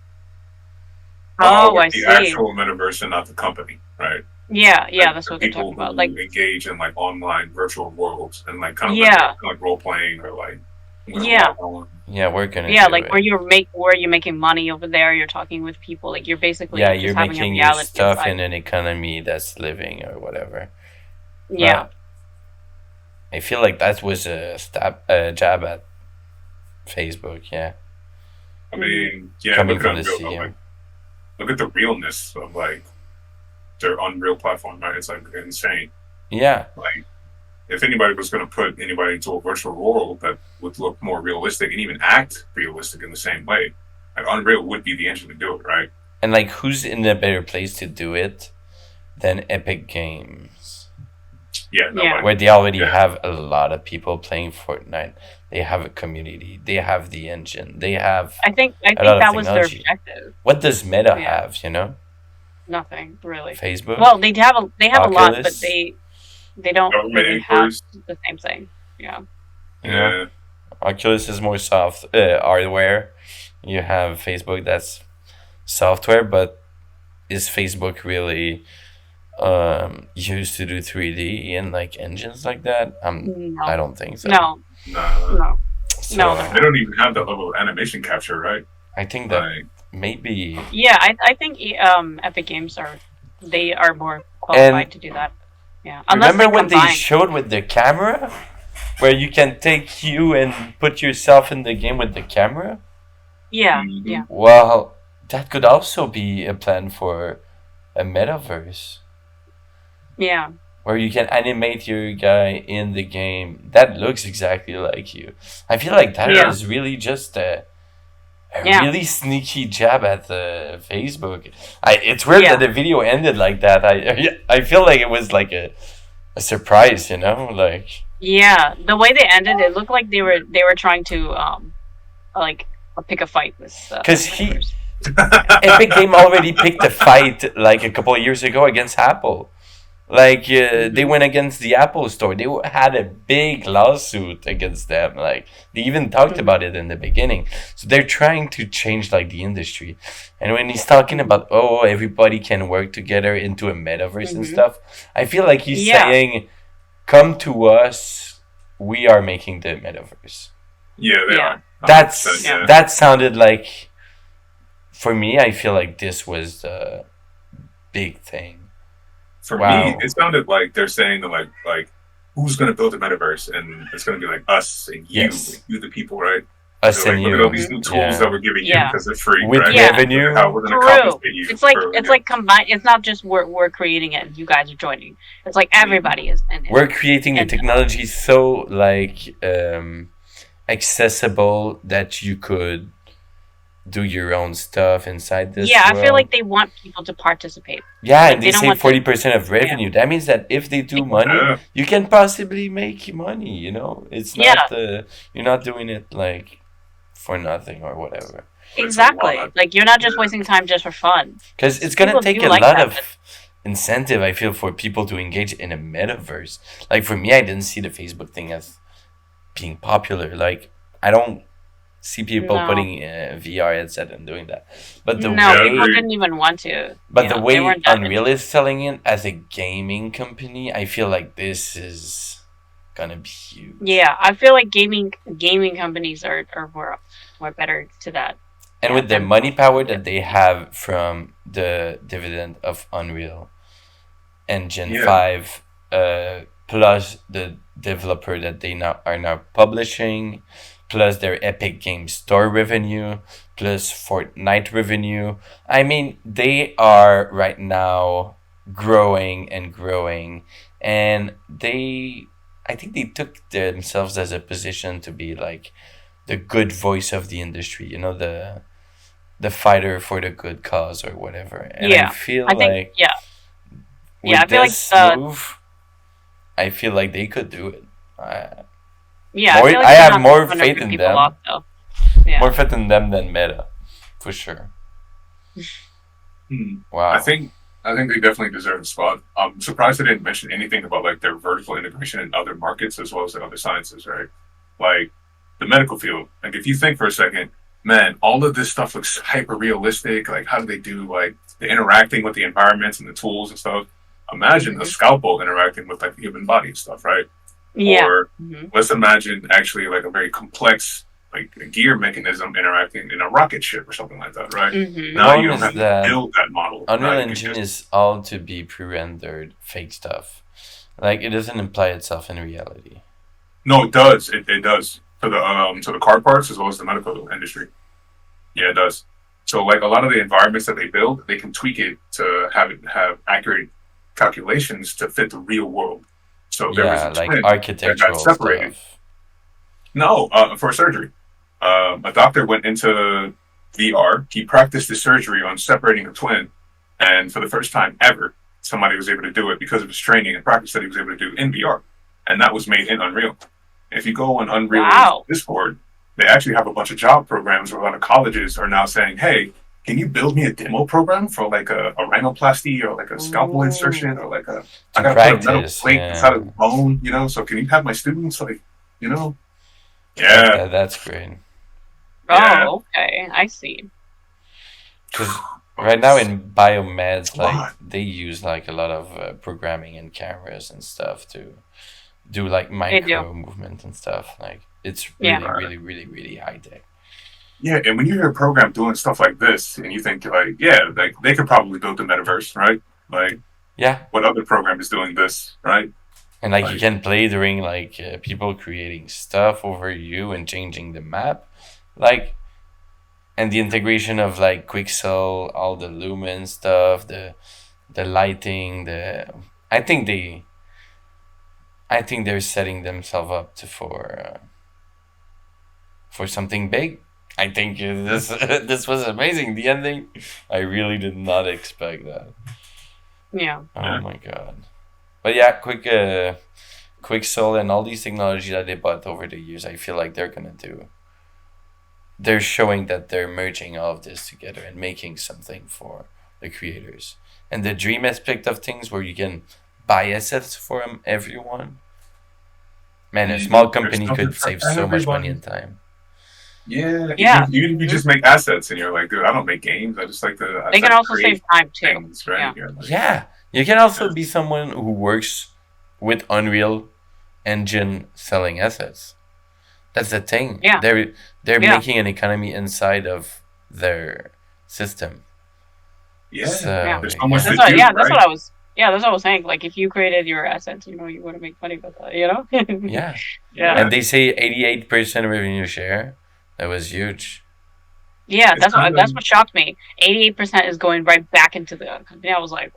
Oh, I the see. actual metaverse and not the company, right? Yeah, yeah, Like, that's the what they're people talking about. who Like, engage in like online virtual worlds and like kind of yeah, like role playing or like yeah, Yeah, we're gonna yeah, do like it. where you're making money over there. You're talking with people. Like you're basically Yeah, just you're having a making your reality stuff inside. in an economy that's living or whatever. Yeah. But I feel like that was a jab at Facebook. Yeah. I mean, yeah, Coming look at from the Unreal, though, CEO. like, look at the realness of like their Unreal platform, right? It's like insane. Yeah. Like, if anybody was going to put anybody into a virtual world that would look more realistic and even act realistic in the same way, like Unreal would be the engine to do it, right? And like, who's in a better place to do it than Epic Games? Yeah, nobody. Where they already have a lot of people playing Fortnite. They have a community. They have the engine. They have. I think a lot of that was their technology. objective. What does Meta Yeah. have? You know, Nothing really. Facebook? Well, they have a lot, but Oculus? they don't Government really have inquiries. the same thing. Yeah. You know? Oculus is more soft hardware. You have Facebook that's software, but is Facebook really used to do 3D and like engines like that? No. I don't think so. No. No. So, No. They don't even have that level of animation capture, right? I think that Like, maybe. Yeah, I think Epic Games are more qualified And to do that. Yeah. Unless remember they what they combine. showed with the camera, where you can take you and put yourself in the game with the camera? Yeah. Mm-hmm. Yeah. Well, that could also be a plan for a metaverse. Yeah. Where you can animate your guy in the game that looks exactly like you. I feel like that is Yeah. really just a Yeah. really sneaky jab at Facebook. It's weird Yeah. that the video ended like that. I feel like it was like a surprise, you know, like Yeah. The way they ended, it looked like they were trying to like pick a fight with. because Epic Game already picked a fight like a couple of years ago against Apple. Like they went against the Apple Store. They had a big lawsuit against them. Like they even talked about it in the beginning. So they're trying to change like the industry. And when he's talking about everybody can work together into a metaverse and stuff, I feel like he's saying, "Come to us. We are making the metaverse." yeah, they are. That sounded like, for me, I feel like this was the big thing. For Wow. me, it sounded like they're saying that like who's going to build a metaverse, and it's going to be like us and you, Yes. like, you the people, right? Us They're and like, you. look at all these new tools that we're giving you Yeah. because they're free, With right? revenue. How we're going to True. compensate you. It's like for, it's like combined. It's not just we're creating it and you guys are joining. It's like everybody is in it. We're creating the And- technology so like accessible that you could do your own stuff inside this. Yeah, I feel world. like they want people to participate. Yeah, Like, and they don't say want to- 40% of revenue. That means that if they do money, Yeah. you can possibly make money. You know, it's not you're not doing it like for nothing or whatever. Exactly. Like you're not just wasting time just for fun. Because it's gonna People take do a like lot that, of incentive, I feel, for people to engage in a metaverse. Like for me, I didn't see the Facebook thing as being popular. Like I don't see people No. putting VR headset and doing that. But the No, way, people didn't even want to. but Yeah, the they way weren't that Unreal is selling it as a gaming company, I feel like this is gonna be huge. Yeah, I feel like gaming companies are more better to that. And with the money power that they have from the dividend of Unreal Engine Yeah. 5, plus the developer that they now are now publishing, plus their Epic Games Store revenue, plus Fortnite revenue. I mean, they are right now growing and growing, and I think they took themselves as a position to be like the good voice of the industry, you know, the fighter for the good cause or whatever. And Yeah, I feel I think- like yeah. with Yeah, I feel like, this move, I feel like they could do it. Yeah, more, I feel like I they're have not more gonna faith rip in people them. off though. Yeah. More faith in them than Meta, for sure. Wow. I think they definitely deserve a spot. I'm surprised they didn't mention anything about like their vertical integration in other markets as well as in other sciences, right? Like the medical field. Like if you think for a second, man, all of this stuff looks hyper realistic. Like how do they do like the interacting with the environments and the tools and stuff? Imagine a scalpel interacting with like the human body and stuff, right? Yeah. Or let's imagine actually like a very complex like a gear mechanism interacting in a rocket ship or something like that, right? The Now you problem don't is have to that build that model. Unreal right? You Engine just- is all to be pre-rendered fake stuff. Like it doesn't imply itself in reality. No, it does. It does for the car parts as well as the medical industry. Yeah, it does. So like a lot of the environments that they build, they can tweak it to have accurate calculations to fit the real world. So there was Yeah, a like twin that architectural got separated. stuff. No, for surgery. A doctor went into VR. He practiced the surgery on separating a twin, and for the first time ever, somebody was able to do it because of his training and practice that he was able to do in VR, and that was made in Unreal. If you go on Unreal Wow. Discord, they actually have a bunch of job programs where a lot of colleges are now saying, "Hey, can you build me a demo program for like a rhinoplasty or like a scalpel insertion or like I gotta put a metal practice, plate yeah. inside of the bone, you know? So can you have my students like, you know?" That's great. Oh, okay. I see. Because right now in biomeds, like they use like a lot of programming and cameras and stuff to do like They micro do. movement and stuff. Like it's Yeah. really high tech. Yeah, and when you hear a program doing stuff like this, and you think like, yeah, like they could probably build the metaverse, right? Like, Yeah. what other program is doing this, right? And like you can play during like people creating stuff over you and changing the map, like, and the integration of like Quixel, all the lumen stuff, the lighting, I think they're setting themselves up for something big. I think this this was amazing. The ending, I really did not expect that. Yeah. Oh my god. But yeah, Quixel and all these technologies that they bought over the years, I feel like they're showing that they're merging all of this together and making something for the creators. And the dream aspect of things where you can buy assets from everyone. Man, a small company something could for save so much money everyone. and time. Yeah, Yeah. You just make assets, and you're like, dude, I don't make games. I just like to. I They just can like also create save time too. things, right? Yeah. You're like- Yeah, you can also be someone who works with Unreal Engine selling assets. That's the thing. Yeah. They're Yeah. making an economy inside of their system. Yeah, So, there's so much That's to what, do, yeah, that's right? what I was. Yeah, that's what I was saying. Like, if you created your assets, you want to make money with that. Yeah. Yeah. And they say 88% revenue share. That was huge. Yeah, It's that's kind what of- shocked me. 88% is going right back into the company. I was like,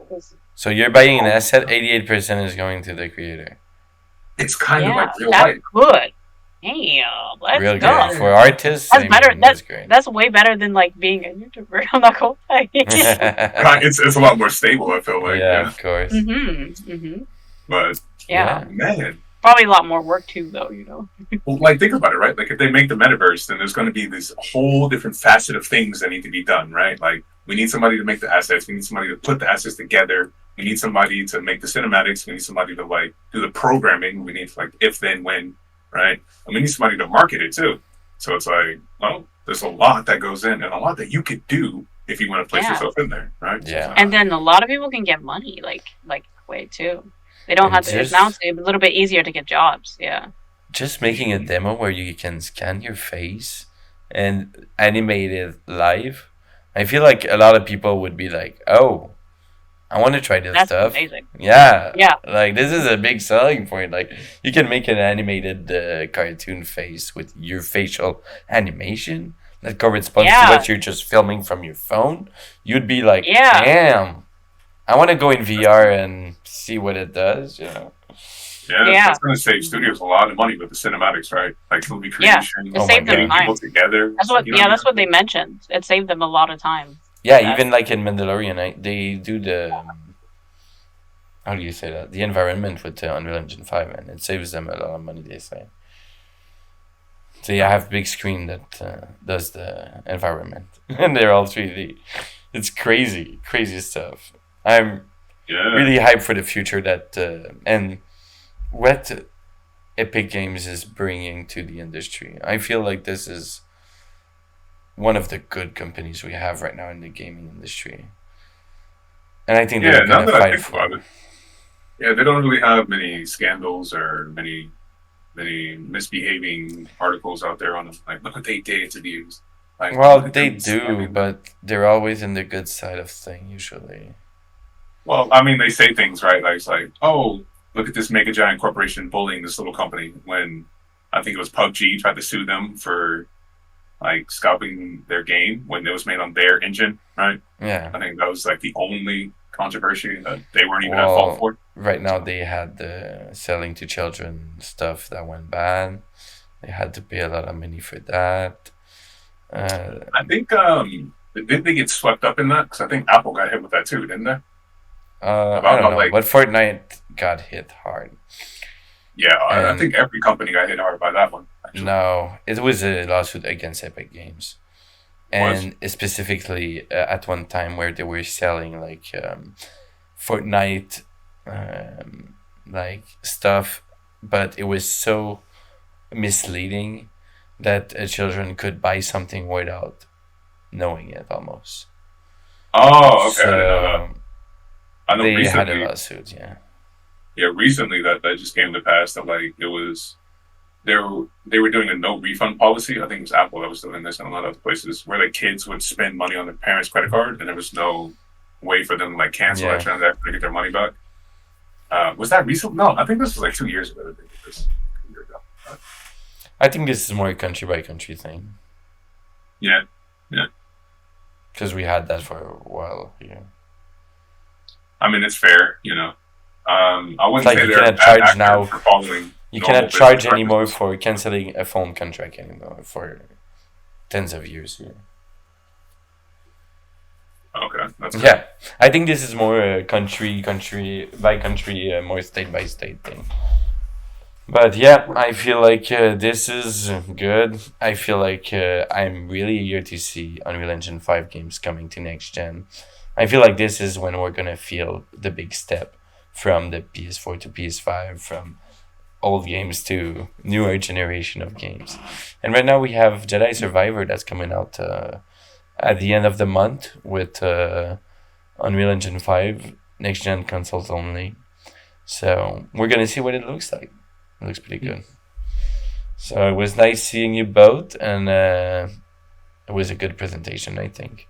So you're buying an asset, 88% is going to the creator. It's kind of yeah, like real that's life. good. Damn, let's Real go. good. For artists, That's I better. mean, that's great. That's way better than like being a YouTuber. I'm not gonna lie. Right, it's a lot more stable. I feel like, Yeah, of course. But Yeah. man, Probably a lot more work too, though. well, like think about it, right? Like if they make the metaverse, then there's going to be this whole different facet of things that need to be done, right? Like we need somebody to make the assets, we need somebody to put the assets together, we need somebody to make the cinematics, we need somebody to like do the programming, we need like if then when, right? And we need somebody to market it too. So it's like, well, there's a lot that goes in and a lot that you could do if you want to place Yeah. yourself in there, right? Yeah. And then a lot of people can get money like way too. They don't And have to. just- Now it's a little bit easier to get jobs. Yeah. Just making a demo where you can scan your face and animate it live. I feel like a lot of people would be like, "Oh, I want to try this That's stuff." amazing. Yeah, Yeah. Like this is a big selling point. Like you can make an animated cartoon face with your facial animation that corresponds to Yeah. what you're just filming from your phone. You'd be like, Yeah. "Damn, I want to go in VR and see what it does." You know. Yeah, that's going to save studios a lot of money with the cinematics, right? Like movie Yeah. creation, It saved them getting time. people together. That's what. you know Yeah, what I that's what they mentioned. It saved them a lot of time. Yeah, That- even like in Mandalorian, they do the. how do you say that? The environment with the Unreal Engine 5, and it saves them a lot of money, they say. So you have big screen that does the environment, and they're all 3D. It's crazy stuff. I'm really hyped for the future that and what Epic Games is bringing to the industry. I feel like this is one of the good companies we have right now in the gaming industry, and I think they're now gonna that I fight think for about it, they don't really have many scandals or many misbehaving articles out there on the, like, look what they did to these. Like, Well, they do, but they're always in the good side of thing usually. Well, I mean, they say things, right? Like, it's like, oh, look at this mega giant corporation bullying this little company. When I think it was PUBG tried to sue them for like scalping their game when it was made on their engine, right? Yeah. I think that was like the only controversy that they weren't even at fault for. Right now they had the selling to children stuff that went bad. They had to pay a lot of money for that. I think didn't they get swept up in that? Because I think Apple got hit with that too, didn't they? I don't know, but Fortnite got hit hard. Yeah, I think every company got hit hard by that one. Actually. No, it was a lawsuit against Epic Games, and specifically at one time where they were selling like Fortnite like stuff, but it was so misleading that children could buy something without knowing it almost. Oh, okay. So I know they recently, had a lawsuit, yeah. Yeah, recently that just came to pass that like it was they were doing a no refund policy. I think it was Apple that was doing this, and a lot of other places where like kids would spend money on their parents' credit card, and there was no way for them to like cancel that transaction to get their money back. Was that recent? No, I think this was like 2 years ago. That they did this. A year ago. I think this is more a country by country thing. Yeah. Because we had that for a while here. I mean, it's fair, you know. I wouldn't It's like say you they're cannot bad charge now. actors for following You normal cannot charge business anymore practices. for canceling a phone contract anymore for tens of years here. Okay, that's good. Yeah, I think this is more a country by country, more state by state thing. But yeah, I feel like this is good. I feel like I'm really eager to see Unreal Engine 5 games coming to next gen. I feel like this is when we're gonna feel the big step from the PS4 to PS5, from old games to newer generation of games. And right now we have Jedi Survivor that's coming out at the end of the month with Unreal Engine 5 next gen consoles only. So we're gonna see what it looks like. It looks pretty good. So it was nice seeing you both, and it was a good presentation, I think.